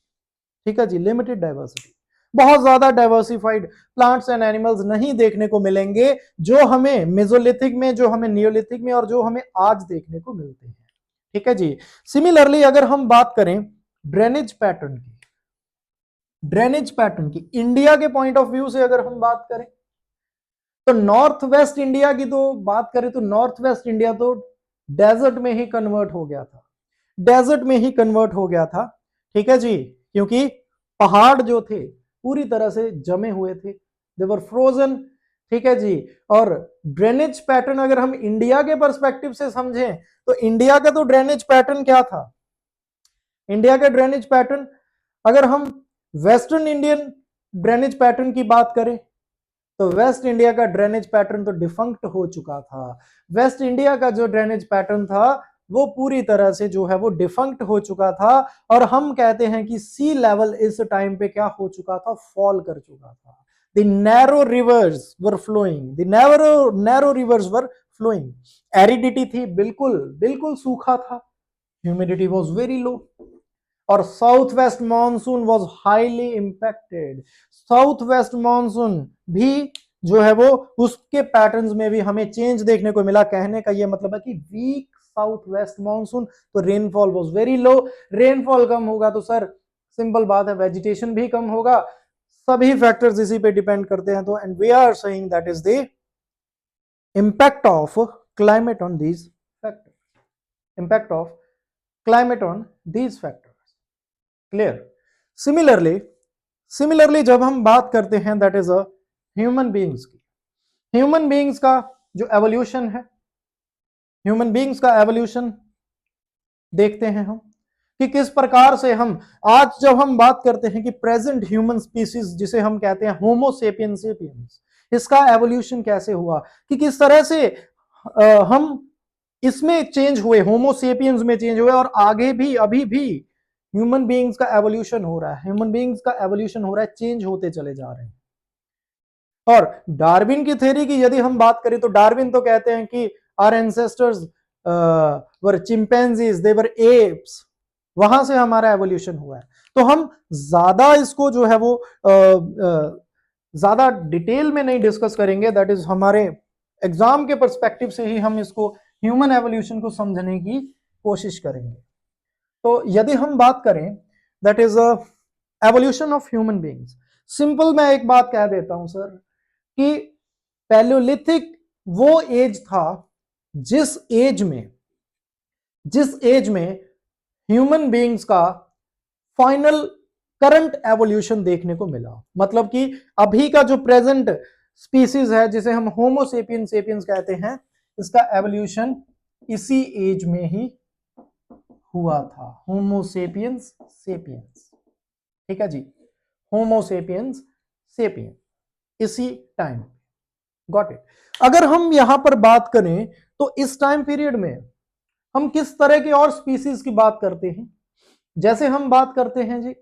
ठीक है जी, लिमिटेड डाइवर्सिटी। बहुत ज्यादा डाइवर्सिफाइड प्लांट्स एंड एनिमल्स नहीं देखने को मिलेंगे, जो हमें मेसोलिथिक में, जो हमें नियोलिथिक में और जो हमें आज देखने को मिलते हैं, ठीक है जी। सिमिलरली अगर हम बात करें ड्रेनेज पैटर्न की, ड्रेनेज पैटर्न की इंडिया के पॉइंट ऑफ व्यू से अगर हम बात करें, तो नॉर्थ वेस्ट इंडिया की तो बात करें तो नॉर्थ वेस्ट इंडिया तो डेजर्ट में ही कन्वर्ट हो गया था, डेजर्ट में ही कन्वर्ट हो गया था, ठीक है जी। क्योंकि पहाड़ जो थे पूरी तरह से जमे हुए थे, दे वर फ्रोजन, ठीक है जी। और ड्रेनेज पैटर्न अगर हम इंडिया के पर्सपेक्टिव से समझें, तो इंडिया का तो ड्रेनेज पैटर्न क्या था? इंडिया का ड्रेनेज पैटर्न, अगर हम वेस्टर्न इंडियन ड्रेनेज पैटर्न की बात करें, तो वेस्ट इंडिया का ड्रेनेज पैटर्न तो डिफंक्ट हो चुका था। वेस्ट इंडिया का जो ड्रेनेज पैटर्न था वो पूरी तरह से जो है वो डिफंक्ट हो चुका था, और हम कहते हैं कि सी लेवल इस टाइम पे क्या हो चुका था? फॉल कर चुका था। The narrow rivers were flowing, the narrow rivers were flowing. Aridity थी, बिल्कुल बिल्कुल सूखा था, ह्यूमिडिटी वॉज वेरी लो, और south west monsoon was highly impacted. South west monsoon भी जो है वो उसके पैटर्न्स में भी हमें चेंज देखने को मिला। कहने का ये मतलब है कि वीक साउथ वेस्ट मानसून, तो rainfall was very low. Rainfall कम होगा तो सर सिंपल बात है, वेजिटेशन भी कम होगा, सभी फैक्टर्स इसी पे डिपेंड करते हैं। तो and we are saying that is the impact of climate on these factors, impact of climate on these factors, clear. Similarly जब हम बात करते हैं that is a human beings की, ह्यूमन बीइंग्स का जो एवोल्यूशन है, ह्यूमन बीइंग्स का एवोल्यूशन देखते हैं हम कि किस प्रकार से हम आज जब हम बात करते हैं कि प्रेजेंट ह्यूमन स्पीसीज जिसे हम कहते हैं होमो सेपियंस सेपियंस, इसका एवोल्यूशन कैसे हुआ, कि किस तरह से हम इसमें चेंज हुए, होमो सेपियंस में चेंज हुए, और आगे भी अभी भी ह्यूमन बीइंग्स का एवोल्यूशन हो रहा है, ह्यूमन बीइंग्स का एवोल्यूशन हो रहा है, चेंज होते चले जा रहे हैं। और डार्विन की थ्योरी की यदि हम बात करें, तो डार्विन तो कहते हैं कि our ancestors were chimpanzees, they were apes, वहां से हमारा एवोल्यूशन हुआ है। तो हम ज्यादा इसको जो है वो ज्यादा डिटेल में नहीं डिस्कस करेंगे, दैट इज हमारे एग्जाम के पर्सपेक्टिव से ही हम इसको ह्यूमन एवोल्यूशन को समझने की कोशिश करेंगे। तो यदि हम बात करें that is evolution of human beings, simple मैं एक बात कह देता हूं सर कि पैलियोलिथिक वो एज था जिस एज में ह्यूमन बीइंग्स का फाइनल करंट एवोल्यूशन देखने को मिला। मतलब कि अभी का जो प्रेजेंट स्पीसीज है जिसे हम होमो सेपियंस सेपियंस कहते हैं, इसका एवोल्यूशन इसी एज में ही हुआ था, होमोसेपियंस सेपियंस। ठीक है जी, होमोसेपियंस सेपियंस, इसी टाइम। Got it. अगर हम यहां पर बात करें तो इस टाइम पीरियड में हम किस तरह के और स्पीसीज की बात करते हैं? जैसे हम बात करते हैं जी,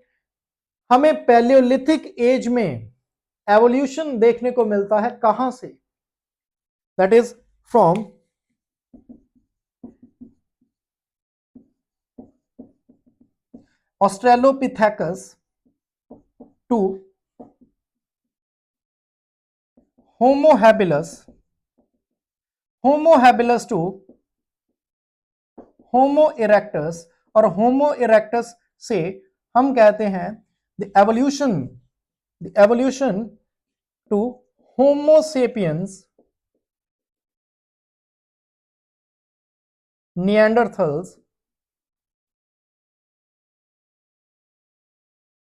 हमें पैलियोलिथिक एज में एवोल्यूशन देखने को मिलता है, कहां से? That is from Australopithecus to Homo habilis, Homo habilis to Homo erectus, और होमो इरेक्टस से हम कहते हैं the evolution to Homo sapiens, Neanderthals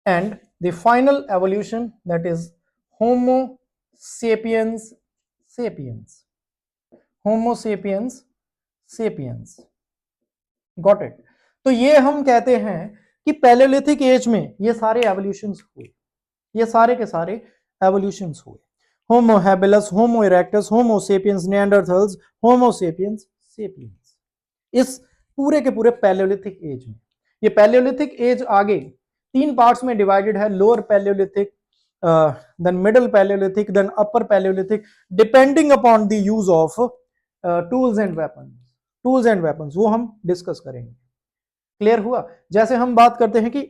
and the final evolution, that is homo sapiens sapiens, Homo sapiens sapiens. Got it. तो ये हम कहते हैं कि पैलियोलिथिक एज में ये सारे एवोल्यूशंस हुए, ये सारे के सारे एवोल्यूशंस हुए। होमो हैबिलस, होमो इरेक्टस, होमो सेपियंस, निएंडरथल्स, होमो सेपियंस सेपियंस, इस पूरे के पूरे पैलियोलिथिक एज में। ये पैलियोलिथिक एज आगे 3 पार्ट्स में डिवाइडेड है, lower palaeolithic, then middle palaeolithic, then upper palaeolithic, depending upon the use of tools and weapons. Tools and weapons वो हम डिस्कस करेंगे। क्लियर हुआ? जैसे हम बात करते हैं कि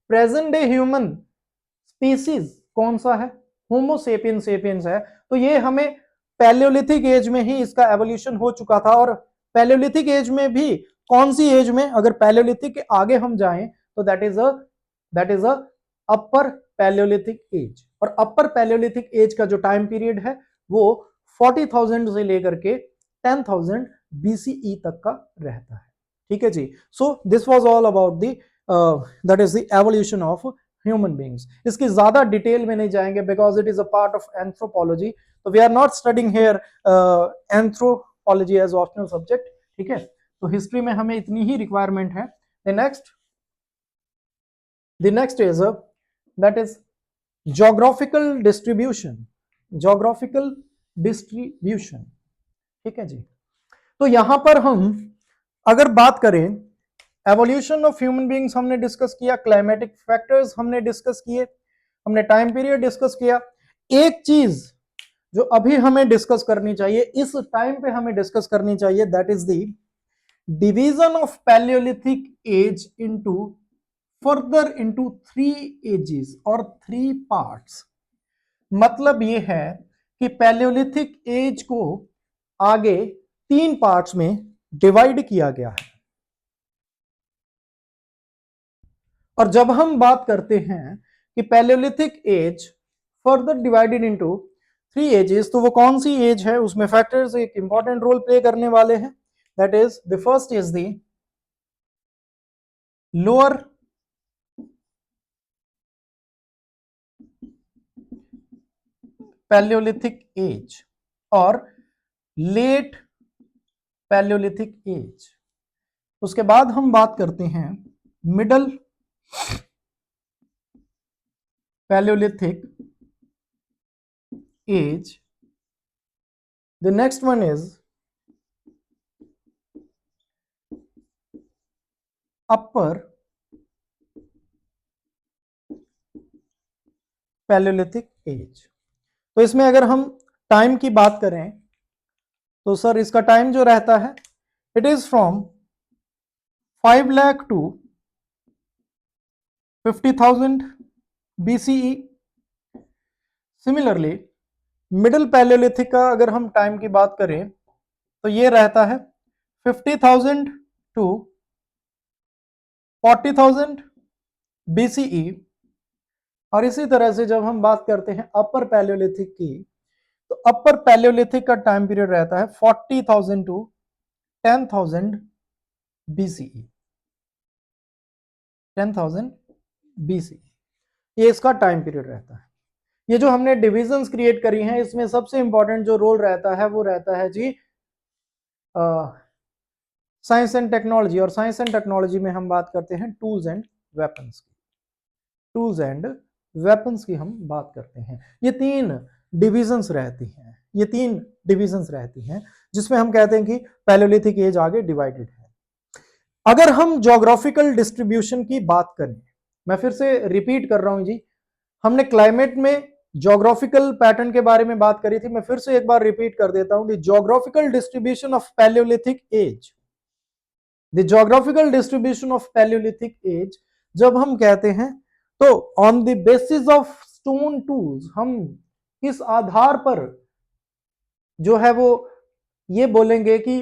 प्रेजेंट डे ह्यूमन स्पीसीज कौन सा है? होमो सेपियंस सेपियंस है। तो ये हमें पैलियोलिथिक एज में ही इसका एवोल्यूशन हो चुका था। और पैलियोलिथिक एज में भी कौन सी एज में? अगर पैलियोलिथिक के आगे हम जाएं तो that is a upper palaeolithic age. और अपर पैलियोलिथिक एज का जो टाइम पीरियड है वो 40,000 से लेकर के 10,000 BCE तक का रहता है। ठीक है जी। So this was all about the that is the evolution of human beings. इसकी ज्यादा डिटेल में नहीं जाएंगे because it is a part of anthropology. तो we are not studying here anthropology as optional subject. ठीक है, तो हिस्ट्री में हमें इतनी ही रिक्वायरमेंट है। The next is that is geographical distribution, geographical distribution। ठीक है जी। तो यहां पर हम अगर बात करें, एवोल्यूशन ऑफ ह्यूमन बींग्स हमने डिस्कस किया, क्लाइमेटिक फैक्टर्स हमने डिस्कस किए, हमने टाइम पीरियड डिस्कस किया। एक चीज जो अभी हमें डिस्कस करनी चाहिए, इस टाइम पे हमें डिस्कस करनी चाहिए, that is the division of palaeolithic age into further into 3 ages और 3 पार्ट्स। मतलब ये है कि पैलियोलिथिक एज को आगे 3 पार्ट्स में डिवाइड किया गया है। और जब हम बात करते हैं कि palaeolithic age further divided into 3 ages, तो वो कौन सी एज है? उसमें फैक्टर्स एक इंपॉर्टेंट रोल प्ले करने वाले हैं। That is the first is the lower palaeolithic age और लेट पैलियोलिथिक एज। उसके बाद हम बात करते हैं middle palaeolithic age. The next one is upper palaeolithic age. तो इसमें अगर हम टाइम की बात करें तो सर इसका टाइम जो रहता है, it is from 5 lakh to 50,000 BCE। Similarly middle palaeolithic का अगर हम टाइम की बात करें तो ये रहता है 50,000 टू 40,000 BCE। और इसी तरह से जब हम बात करते हैं अपर पैलियोलिथिक की, तो अपर पैलियोलिथिक का टाइम पीरियड रहता है 40,000 टू 10,000 BCE। 10,000 BCE ये इसका टाइम पीरियड रहता है। ये जो हमने डिविजन्स क्रिएट करी हैं, इसमें सबसे इंपॉर्टेंट जो रोल रहता है वो रहता है जी साइंस एंड टेक्नोलॉजी, और साइंस एंड टेक्नोलॉजी में हम बात करते हैं टूल्स एंड वेपन्स की, टूल्स एंड वेपन्स की हम बात करते हैं। ये तीन डिविजन्स रहती हैं, ये तीन डिविजन्स रहती हैं जिसमें हम कहते हैं कि पैलियोलिथिक एज आगे डिवाइडेड है। अगर हम ज्योग्राफिकल डिस्ट्रीब्यूशन की बात करें, मैं फिर से रिपीट कर रहा हूं जी, हमने क्लाइमेट में ज्योग्राफिकल पैटर्न के बारे में बात करी थी, मैं फिर से एक बार रिपीट कर देता हूं, the geographical distribution of palaeolithic age, the geographical distribution of palaeolithic age जब हम कहते हैं तो on the basis of stone tools, हम किस आधार पर जो है वो ये बोलेंगे कि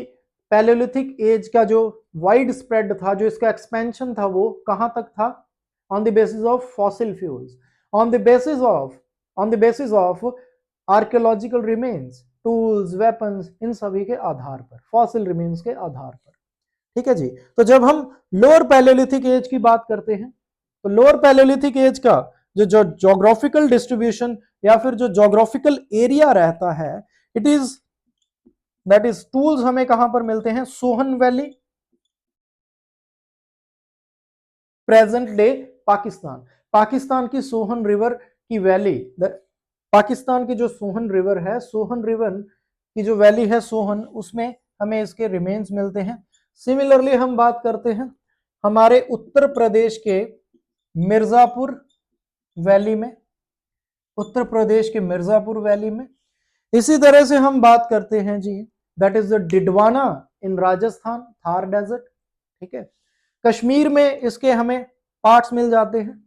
पैलियोलिथिक एज का जो वाइड स्प्रेड था, जो इसका एक्सपेंशन था, वो कहां तक था? On the basis of fossil fuels, on the basis of archaeological remains, tools, weapons, इन सभी के आधार पर, फॉसिल रिमेन्स के आधार पर। ठीक है जी। तो जब हम लोअर पैलियोलिथिक एज की बात करते हैं तो लोअर पैलियोलिथिक एज का जो ज्योग्राफिकल डिस्ट्रीब्यूशन या फिर जो ज्योग्राफिकल एरिया रहता है, it is that is tools हमें कहां पर मिलते हैं? Sohan valley, present day Pakistan, Pakistan की सोहन रिवर की वैली, पाकिस्तान की जो सोहन रिवर है, सोहन रिवर की जो वैली है सोहन, उसमें हमें इसके रिमेन्स मिलते हैं। सिमिलरली हम बात करते हैं हमारे उत्तर प्रदेश के मिर्जापुर वैली में, उत्तर प्रदेश के मिर्जापुर वैली में। इसी तरह से हम बात करते हैं जी, that is the Didwana in Rajasthan, Thar desert. ठीक है, कश्मीर में इसके हमें पार्ट्स मिल जाते हैं,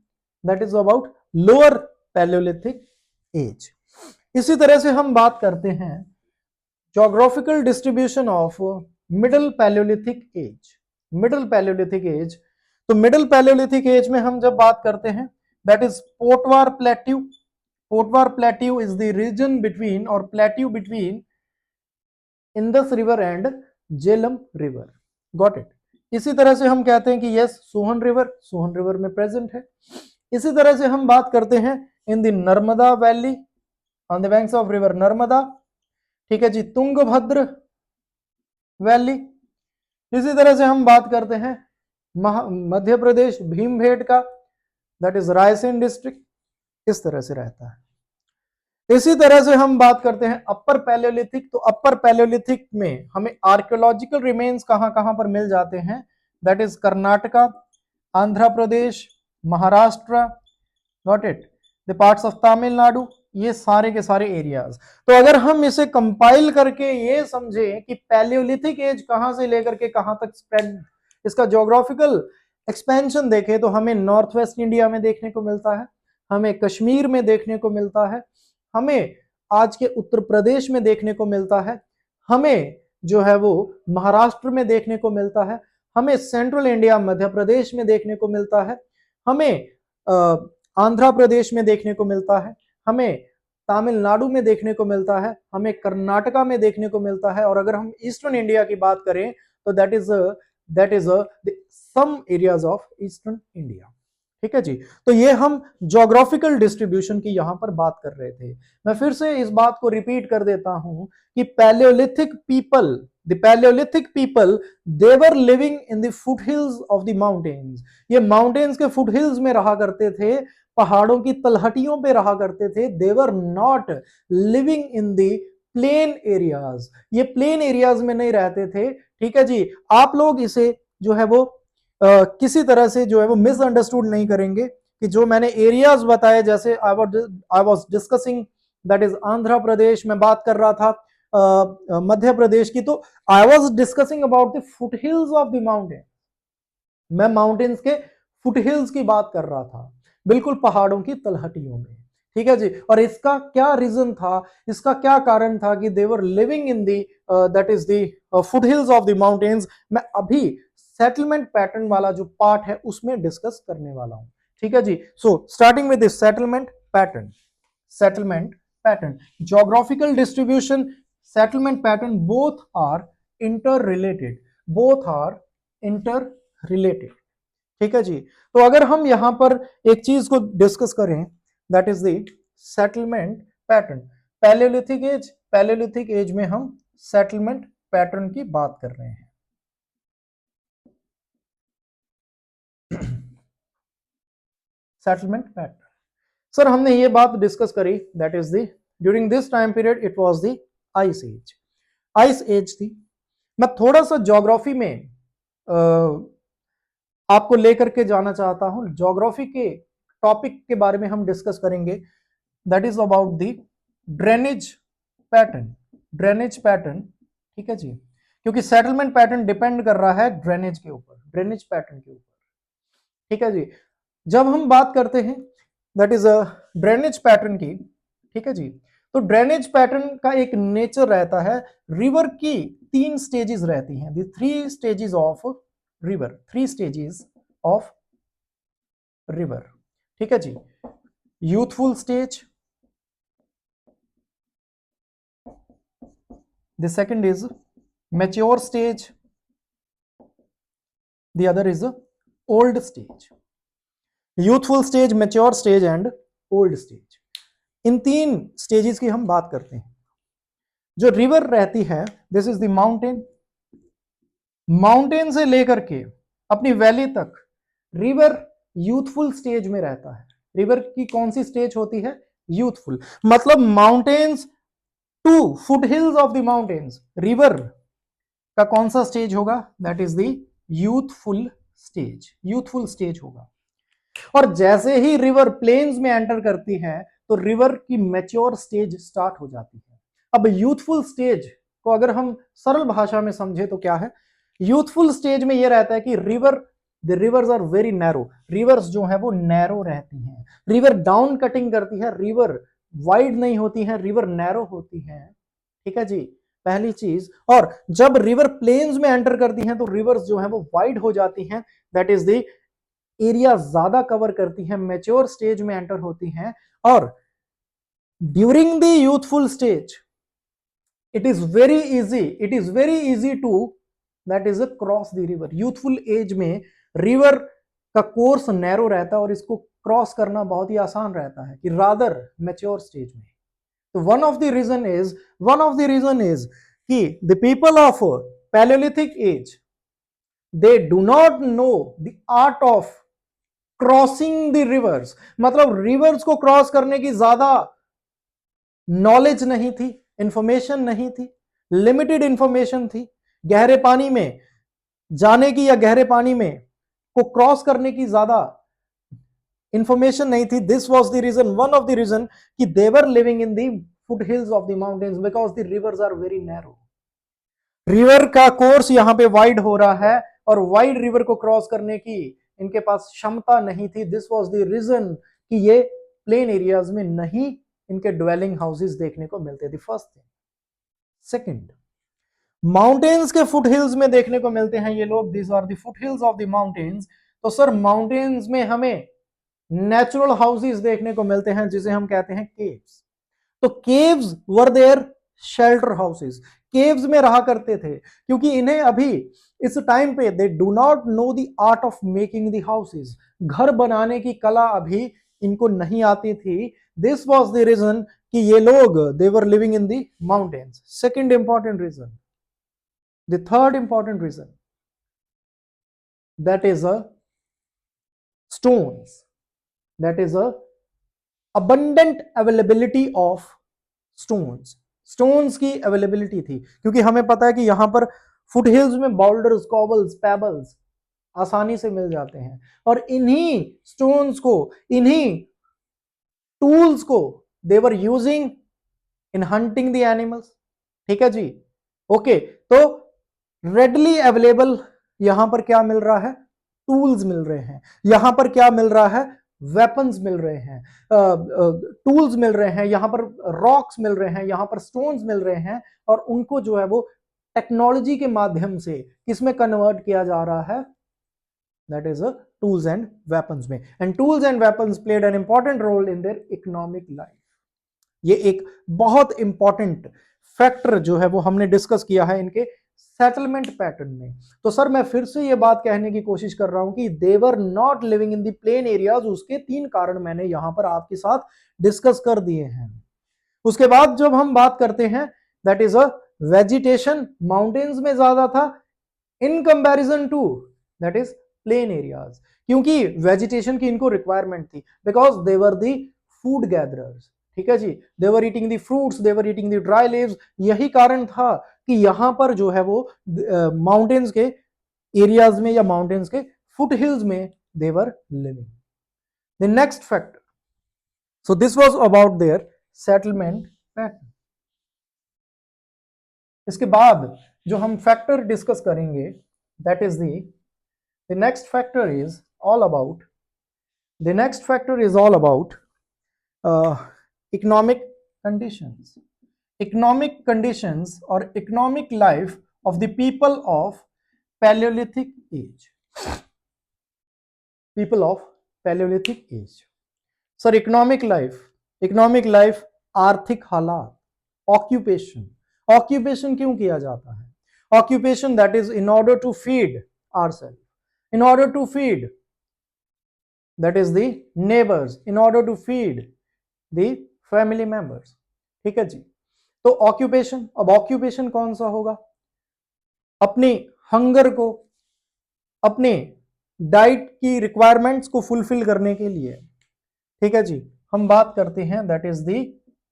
that is about lower palaeolithic age. इसी तरह से हम बात करते हैं geographical distribution of middle palaeolithic age, middle palaeolithic age. तो मिडिल पैलियोलिथिक एज में हम जब बात करते हैं, that is Potwar plateau, Potwar plateau is the region between और plateau between Indus river and Jhelum river, got it. इसी तरह से हम कहते हैं कि यस, सोहन रिवर में प्रेजेंट है। इसी तरह से हम बात करते हैं in the Narmada valley, on the banks of river Narmada. ठीक है जी, तुंगभद्र वैली। इसी तरह से हम बात करते हैं मध्य प्रदेश भीमबेटका का, दैट इज रायसेन डिस्ट्रिक्ट, इस तरह से रहता है। इसी तरह से हम बात करते हैं अपर पैलियोलिथिक, तो अपर पैलियोलिथिक में हमें आर्कियोलॉजिकल रिमेन्स कहां कहां पर मिल जाते हैं? That is Karnataka, Andhra Pradesh, Maharashtra, got it, the parts of Tamil Nadu, ये सारे के सारे एरियाज। तो अगर हम इसे कंपाइल करके ये समझे कि पैलियोलिथिक एज कहां से लेकर के कहां तक स्प्रेड, इसका ज्योग्राफिकल एक्सपेंशन देखें तो हमें नॉर्थ वेस्ट इंडिया में देखने को मिलता है, हमें कश्मीर में देखने को मिलता है, हमें आज के उत्तर प्रदेश में देखने को मिलता है, हमें जो है वो महाराष्ट्र में देखने को मिलता है, हमें सेंट्रल इंडिया मध्य प्रदेश में देखने को मिलता है, हमें आंध्र प्रदेश में देखने को मिलता है, हमें तमिलनाडु में देखने को मिलता है, हमें कर्नाटका में देखने को मिलता है, और अगर हम ईस्टर्न इंडिया की बात करें तो that is some areas of eastern India. ठीक है जी। तो ये हम ज्योग्राफिकल डिस्ट्रीब्यूशन की यहां पर बात कर रहे थे। मैं फिर से इस बात को रिपीट कर देता हूं कि Palaeolithic people, the Palaeolithic people, they were living in the foothills of the mountains, ये माउंटेन्स के फुटहिल्स में रहा करते थे, पहाड़ों की तलहटियों पे रहा करते थे। They were not living in the plain areas, ये प्लेन एरियाज में नहीं रहते थे। ठीक है जी। आप लोग इसे जो है वो किसी तरह से जो है वो मिसअंडरस्टूड नहीं करेंगे कि जो मैंने एरियाज बताए, जैसे I was discussing that is Andhra Pradesh, में बात कर रहा था मध्य प्रदेश की, तो I was discussing about the foothills of the mountain, मैं माउंटेन्स के फुटहिल्स की बात कर रहा था, बिल्कुल पहाड़ों की तलहटियों में। ठीक है जी। और इसका क्या रीजन था, इसका क्या कारण था कि they were living in the that is the foothills of the mountains, मैं अभी सेटलमेंट पैटर्न वाला जो पार्ट है उसमें डिस्कस करने वाला हूं। ठीक है जी। So starting with this settlement pattern, settlement pattern, geographical distribution, settlement pattern, both are interrelated, both are interrelated. ठीक है जी। तो अगर हम यहां पर एक चीज को डिस्कस करें, that is the settlement pattern, palaeolithic age, Palaeolithic age में हम सेटलमेंट पैटर्न की बात कर रहे हैं। सेटलमेंट पैटर्न, सर हमने ये बात डिस्कस करी, that is the during this time period it was the ice age, ice age थी। मैं थोड़ा सा ज्योग्राफी में आपको लेकर के जाना चाहता हूं, ज्योग्राफी के टॉपिक के बारे में हम डिस्कस करेंगे, that is about the drainage pattern, drainage pattern, ठीक है जी, क्योंकि सेटलमेंट पैटर्न डिपेंड कर रहा है ड्रेनेज के ऊपर, ड्रेनेज पैटर्न के ऊपर, ठीक है जी। जब हम बात करते हैं that is a drainage pattern की, ठीक है जी, तो ड्रेनेज पैटर्न का एक नेचर रहता है, रिवर की 3 स्टेजेस रहती हैं, the 3 stages of river, 3 stages of river, ठीक है जी। Youthful stage, the second is mature stage, the other is old stage. Youthful stage, mature stage and old stage, इन 3 स्टेजेस की हम बात करते हैं। जो रिवर रहती है, this is the mountain, mountain से लेकर के अपनी वैली तक रिवर यूथफुल स्टेज में रहता है। रिवर की कौन सी स्टेज होती है? यूथफुल, मतलब mountains to foot hills of the mountains, river का कौन सा स्टेज होगा? That is the youthful stage, youthful stage होगा। और जैसे ही रिवर प्लेन्स में एंटर करती है तो रिवर की मैच्योर स्टेज स्टार्ट हो जाती है। अब यूथफुल स्टेज को अगर हम सरल भाषा में समझे तो क्या है? यूथफुल स्टेज में यह रहता है कि the rivers are very narrow, rivers जो है वो नैरो रहती हैं, रिवर डाउन कटिंग करती है, रिवर वाइड नहीं होती है, रिवर नैरो होती है, ठीक है जी, पहली चीज। और जब रिवर प्लेन्स में एंटर करती हैं तो रिवर्स जो है वो वाइड हो जाती हैं, दैट इज द एरिया ज्यादा कवर करती है, मैच्योर स्टेज में एंटर होती हैं। और during the youthful stage it is very easy to that is cross the river. Youthful age में रिवर का कोर्स नैरो रहता है और इसको क्रॉस करना बहुत ही आसान रहता है कि रादर मैच्योर स्टेज में। तो one of the reason is कि the people of palaeolithic age they do not know the art of crossing the rivers, मतलब रिवर्स को क्रॉस करने की ज्यादा नॉलेज नहीं थी, इंफॉर्मेशन नहीं थी, लिमिटेड इंफॉर्मेशन थी, गहरे पानी में जाने की या गहरे पानी में को क्रॉस करने की ज्यादा इंफॉर्मेशन नहीं थी। This was the reason, one of the reason कि they were living in the foot hills of the mountains because the rivers are very narrow. River का कोर्स यहां पे वाइड हो रहा है और वाइड रिवर को क्रॉस करने की इनके पास क्षमता नहीं थी। दिस वाज द रीजन कि ये प्लेन एरियाज में नहीं इनके ड्वेलिंग हाउसेस देखने को मिलते थे, फर्स्ट थिंग। सेकंड, माउंटेन्स के फुट हिल्स में देखने को मिलते हैं ये लोग, this are the foot hills of the mountains. तो सर माउंटेन्स में हमें नेचुरल हाउसेस देखने को मिलते हैं जिसे हम कहते हैं केव्स। तो caves were their shelter houses, caves में रहा करते थे क्योंकि इन्हें अभी इस टाइम पे दे do not know the art of making the houses, घर बनाने की कला अभी इनको नहीं आती थी। दिस वाज द रीजन कि ये लोग they were living in the mountains. Second important reason, the third important reason, that is stones, that is a abundant availability of stones, stones की अवेलेबिलिटी थी क्योंकि हमें पता है कि यहां पर फुट हिल्स में बाउल्डर्स, कॉबल्स, पेबल्स आसानी से मिल जाते हैं और इन्हीं स्टोन्स को, इन्हीं टूल्स को they were using in hunting the animals, ठीक है जी। ओके, तो रेडली अवेलेबल यहां पर क्या मिल रहा है? टूल्स मिल रहे हैं। यहां पर क्या मिल रहा है? वेपन्स मिल रहे हैं, टूल्स मिल रहे हैं, यहां पर रॉक्स मिल रहे हैं, यहां पर स्टोन्स मिल रहे हैं और उनको जो है वो टेक्नोलॉजी के माध्यम से किसमें कन्वर्ट किया जा रहा है? That is tools and weapons में। And tools and weapons played an important role in their economic life. ये एक बहुत इंपॉर्टेंट फैक्टर जो है वो हमने डिस्कस किया है इनके सेटलमेंट पैटर्न में। तो सर मैं फिर से ये बात कहने की कोशिश कर रहा हूं कि they were not living in the plain areas, उसके 3 कारण मैंने यहां पर आपके साथ डिस्कस कर दिए हैं। उसके बाद जब हम बात करते हैं दैट इज वेजिटेशन माउंटेन्स में ज्यादा था in comparison to that is plain areas, क्योंकि वेजिटेशन की इनको रिक्वायरमेंट थी, because they were the food gatherers. ठीक है जी, they were eating the fruits, they were eating the dry leaves. यही कारण था कि यहां पर जो है वो माउंटेन्स के एरियाज में या माउंटेन्स के फुट हिल्स में they were living. The next factor, so this was about their settlement pattern. इसके बाद जो हम फैक्टर डिस्कस करेंगे that is the next factor is all about economic conditions. Economic conditions और economic life of the people of palaeolithic age. People of palaeolithic age. Sir economic life आर्थिक हालात, ऑक्यूपेशन। ऑक्यूपेशन क्यों किया जाता है? Occupation that is in order to feed ourself, in order to feed that is the neighbours, in order to feed the family members. ठीक है जी, तो ऑक्यूपेशन, अब ऑक्यूपेशन कौन सा होगा? अपनी हंगर को, अपने डाइट की रिक्वायरमेंट्स को फुलफिल करने के लिए, ठीक है जी, हम बात करते हैं दैट इज द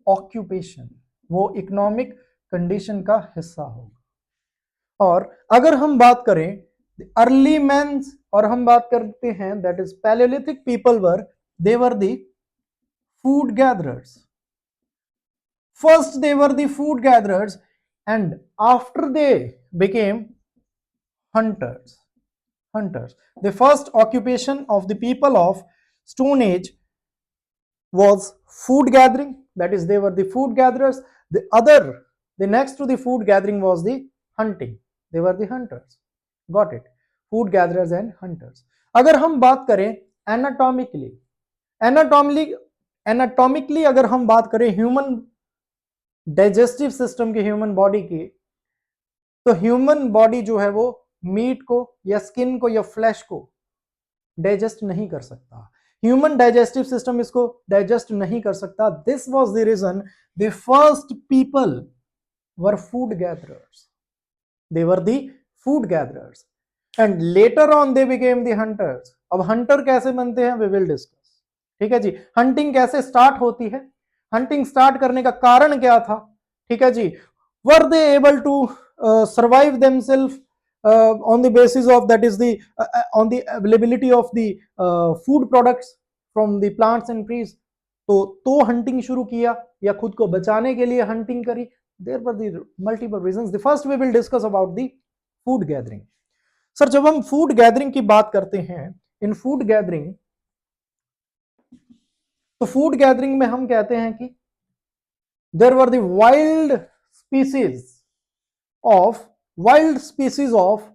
ऑक्यूपेशन, वो इकोनॉमिक कंडीशन का हिस्सा होगा। और अगर हम बात करें अर्ली मैन्स और हम बात करते हैं that is Palaeolithic people were, they were the food gatherers. First they were the food gatherers and after they became hunters. The first occupation of the people of Stone Age was food gathering, that is they were the food gatherers. The next to the food gathering was the hunting, they were the hunters. Got it? Food gatherers and hunters. अगर हम बात करें एनाटॉमिकली अगर हम बात करें ह्यूमन डाइजेस्टिव सिस्टम के, ह्यूमन बॉडी की, तो ह्यूमन बॉडी जो है वो मीट को या स्किन को या फ्लैश को डाइजेस्ट नहीं कर सकता। ह्यूमन डाइजेस्टिव सिस्टम इसको डाइजेस्ट नहीं कर सकता। This was the reason the first people were food gatherers, they were the food gatherers and later on they became the hunters. अब हंटर कैसे बनते हैं वी विल डिस्कस। ठीक है जी, हंटिंग कैसे स्टार्ट होती है, हंटिंग स्टार्ट करने का कारण क्या था? ठीक है जी, were they able to survive themself on the basis of that is the on the availability of the food products from the plants and trees. तो हंटिंग शुरू किया या खुद को बचाने के लिए हंटिंग करी। There were the multiple reasons. The first we will discuss about the food gathering. Sir जब हम फूड गैदरिंग की बात करते हैं, इन फूड गैदरिंग, तो फूड गैदरिंग में हम कहते हैं कि there were the wild species of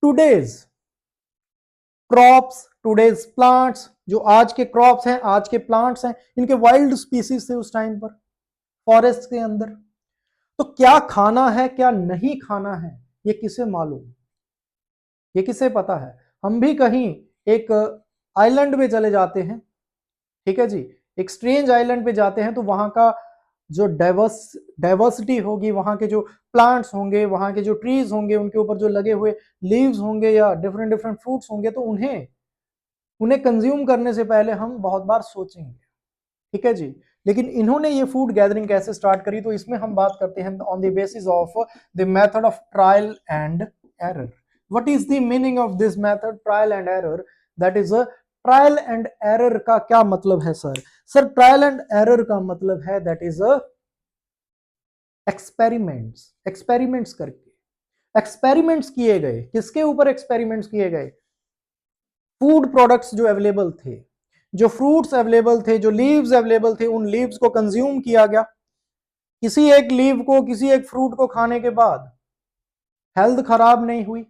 today's crops, today's plants. जो आज के क्रॉप्स हैं, आज के प्लांट्स हैं, इनके वाइल्ड स्पीसीज थे उस टाइम पर फॉरेस्ट के अंदर। तो क्या खाना है क्या नहीं खाना है ये किसे मालूम, ये किसे पता है? हम भी कहीं एक आइलैंड पे चले जाते हैं, ठीक है जी, एक स्ट्रेंज आइलैंड पे जाते हैं, तो वहां का जो डाइवर्सिटी होगी, वहां के जो प्लांट्स होंगे, वहां के जो ट्रीज होंगे, उनके ऊपर जो लगे हुए लीव्स होंगे या डिफरेंट डिफरेंट फ्रूट्स होंगे, तो उन्हें कंज्यूम करने से पहले हम बहुत बार सोचेंगे। ठीक है जी, लेकिन इन्होंने ये फूड गैदरिंग कैसे स्टार्ट करी? तो इसमें हम बात करते हैं on the basis of the method of trial and error. What is the meaning of this method trial and error? That is trial and error का क्या मतलब है sir? Sir trial and error का मतलब है दैट इज एक्सपेरिमेंट्स करके। एक्सपेरिमेंट्स किए गए, किसके ऊपर एक्सपेरिमेंट्स किए गए? फूड प्रोडक्ट्स जो अवेलेबल थे, जो फ्रूट्स अवेलेबल थे, जो लीव्स अवेलेबल थे, उन लीव्स को कंज्यूम किया गया। किसी एक लीव को, किसी एक फ्रूट को खाने के बाद हेल्थ खराब नहीं हुई,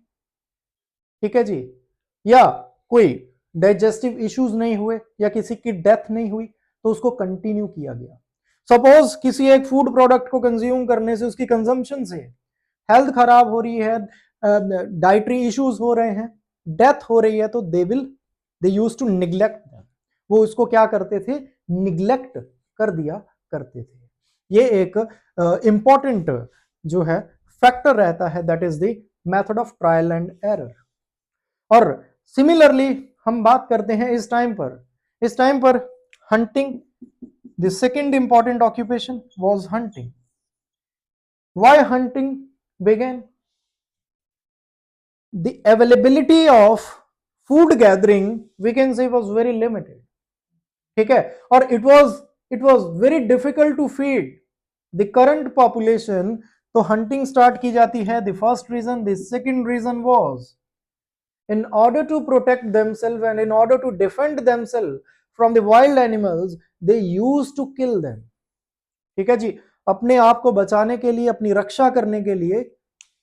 ठीक है जी, या कोई डाइजेस्टिव इश्यूज नहीं हुए, या किसी की डेथ नहीं हुई, तो उसको कंटिन्यू किया गया। सपोज किसी एक फूड प्रोडक्ट को कंज्यूम करने से, उसकी कंजम्पशन से हेल्थ खराब हो रही है, डाइटरी इश्यूज हो रहे हैं, डेथ हो रही है, तो दे यूज्ड टू निग्लेक्ट, वो इसको क्या करते थे? निग्लेक्ट कर दिया करते थे। ये एक इंपॉर्टेंट जो है फैक्टर रहता है, that is the method of trial and error. और सिमिलरली हम बात करते हैं इस टाइम पर hunting, the second important occupation was hunting. Why hunting began? The availability of food gathering we can say was very limited, ठीक है, और it was very difficult to feed the current population, तो hunting start की जाती है। the first reason, the second reason was in order to protect themselves and in order to defend themselves from the wild animals they used to kill them, ठीक है जी, अपने आप को बचाने के लिए, अपनी रक्षा करने के लिए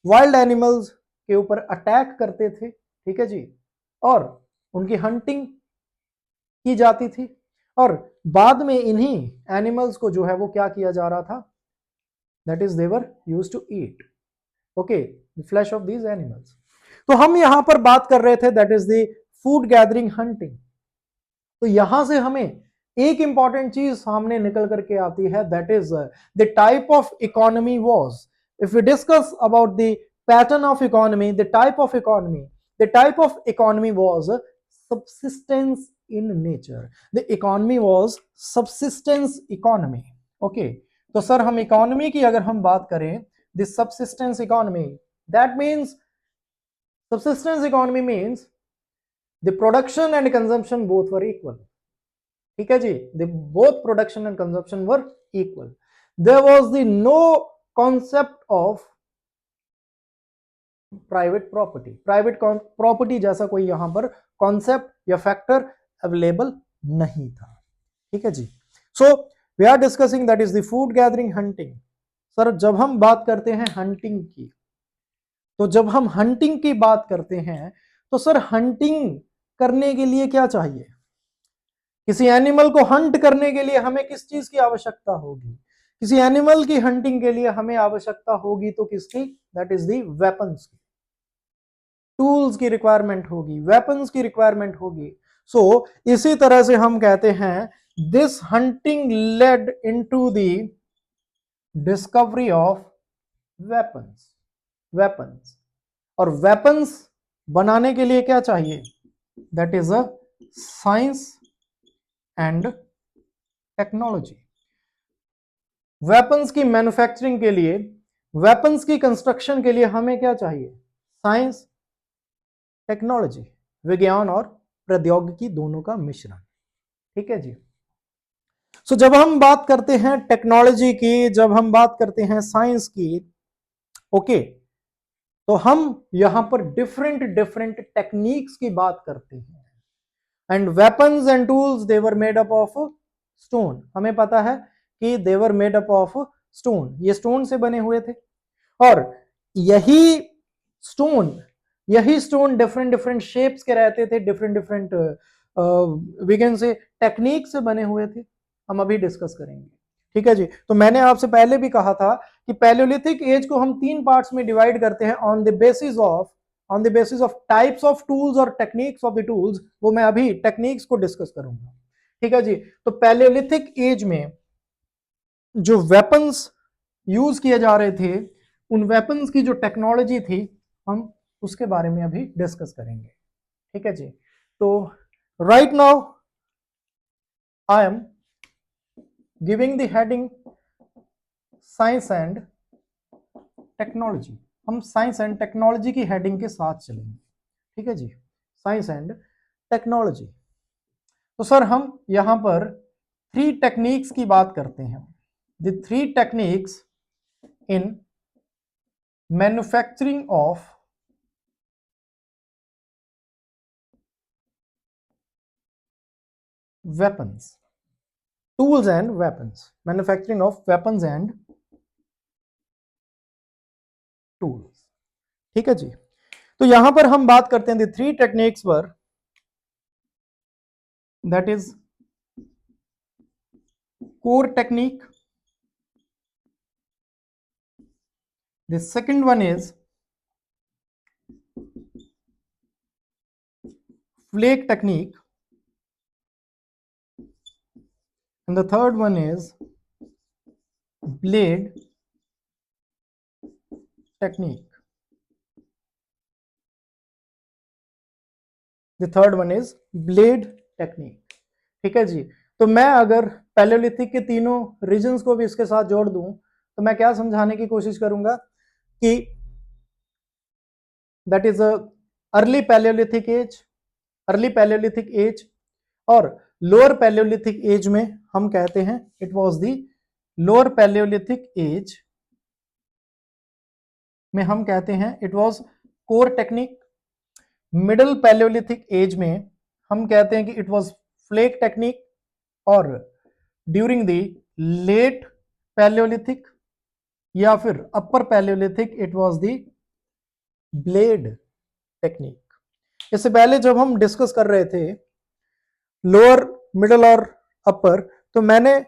वाइल्ड एनिमल्स के ऊपर अटैक करते थे, ठीक है जी, और उनकी हंटिंग की जाती थी। और बाद में इन्हीं एनिमल्स को जो है वो क्या किया जा रहा था, that is they were used to eat, okay, the flesh of these animals. तो हम यहां पर बात कर रहे थे that is the food gathering hunting. तो यहां से हमें एक इंपॉर्टेंट चीज सामने निकल करके आती है, that is the type of economy was, if we discuss about the pattern of economy, the type of economy was subsistence in nature, the economy was subsistence economy, okay। तो सर हम इकोनॉमी की अगर हम बात करें, the subsistence economy, that means subsistence economy means the production and consumption both were equal, ठीक है जी, the both production and consumption were equal, there was the no concept of private property जैसा कोई यहां पर कॉन्सेप्ट या फैक्टर अवेलेबल नहीं था, ठीक है जी। So we are discussing that is the food gathering hunting. Sir जब हम बात करते हैं हंटिंग की, तो जब हम हंटिंग की बात करते हैं तो सर हंटिंग करने के लिए क्या चाहिए? किसी एनिमल को हंट करने के लिए हमें किस चीज की आवश्यकता होगी? किसी एनिमल की हंटिंग के लिए हमें आवश्यकता होगी तो किसकी? दैट इज दी वेपन्स की, टूल्स की रिक्वायरमेंट होगी, वेपन्स की रिक्वायरमेंट होगी। सो इसी तरह से हम कहते हैं this hunting led into the discovery of weapons. और वेपन्स बनाने के लिए क्या चाहिए? That is a science and technology. Weapons की मैन्युफैक्चरिंग के लिए, वेपन्स की कंस्ट्रक्शन के लिए हमें क्या चाहिए? साइंस, टेक्नोलॉजी, विज्ञान और प्रौद्योगिकी दोनों का मिश्रण, ठीक है जी। सो जब हम बात करते हैं टेक्नोलॉजी की, जब हम बात करते हैं साइंस की, ओके, तो हम यहां पर डिफरेंट टेक्निक्स की बात करते हैं। And weapons and tools they were made up of stone, हमें पता है कि they were made up of stone, ये स्टोन से बने हुए थे। और यही स्टोन डिफरेंट शेप्स के रहते थे, different we can say technique से बने हुए थे, हम अभी डिस्कस करेंगे, ठीक है जी। तो मैंने आपसे पहले भी कहा था कि पैलियोलिथिक एज को हम 3 पार्ट्स में डिवाइड करते हैं on the basis of types of tools और टेक्निक्स ऑफ द टूल्स, वो मैं अभी टेक्निक्स को डिस्कस करूंगा, ठीक है जी। तो पैलियोलिथिक एज में जो वेपन्स यूज किए जा रहे थे, उन वेपन्स की जो टेक्नोलॉजी थी, हम उसके बारे में अभी डिस्कस करेंगे, ठीक है जी। तो right now I am giving the heading science and technology. हम साइंस एंड टेक्नोलॉजी की हेडिंग के साथ चलेंगे, ठीक है जी, साइंस एंड टेक्नोलॉजी। तो सर हम यहां पर 3 टेक्निक्स की बात करते हैं, the 3 techniques in manufacturing of weapons, tools and weapons, manufacturing of weapons and tools, ठीक है जी। तो यहां पर हम बात करते हैं द 3 टेक्निक्स पर, that is core technique, the second one is flake technique, and the third one is blade technique, the third one is blade technique. ठीक है जी। तो मैं अगर पैलियोलिथिक के तीनों रीजन्स को भी इसके साथ जोड़ दूं तो मैं क्या समझाने की कोशिश करूंगा कि that is early palaeolithic age, early palaeolithic age, और लोअर पैलियोलिथिक एज में हम कहते हैं it was the lower palaeolithic age में हम कहते हैं it was core technique. Middle palaeolithic age में हम कहते हैं कि इट वाज फ्लेक टेक्निक, और ड्यूरिंग द लेट पैलियोलिथिक या फिर upper palaeolithic it was the blade technique. इससे पहले जब हम डिस्कस कर रहे थे लोअर, मिडिल और अपर, तो मैंने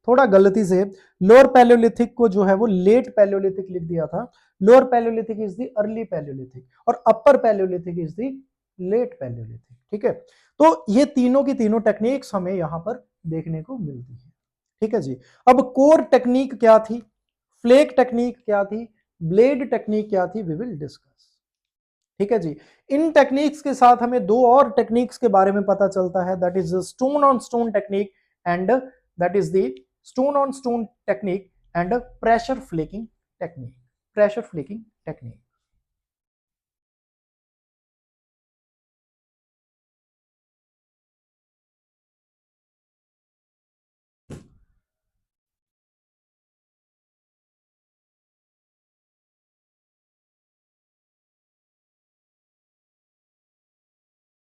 थोड़ा गलती से लोअर पैलियोलिथिक को जो है वो लेट पैलियोलिथिक लिख दिया था। Lower palaeolithic is the early palaeolithic और upper palaeolithic is the late palaeolithic. ठीक है, तो ये तीनों की तीनों टेक्निक्स हमें यहां पर देखने को मिलती है। ठीक है जी। अब कोर टेक्निक क्या थी, फ्लेक टेक्निक क्या थी, ब्लेड टेक्निक क्या थी, वी विल डिस्कस। ठीक है जी। इन टेक्निक्स के साथ हमें दो और टेक्निक्स के बारे में पता चलता है, that is stone on stone technique and that is the stone on stone technique and pressure flaking technique, pressure flaking technique.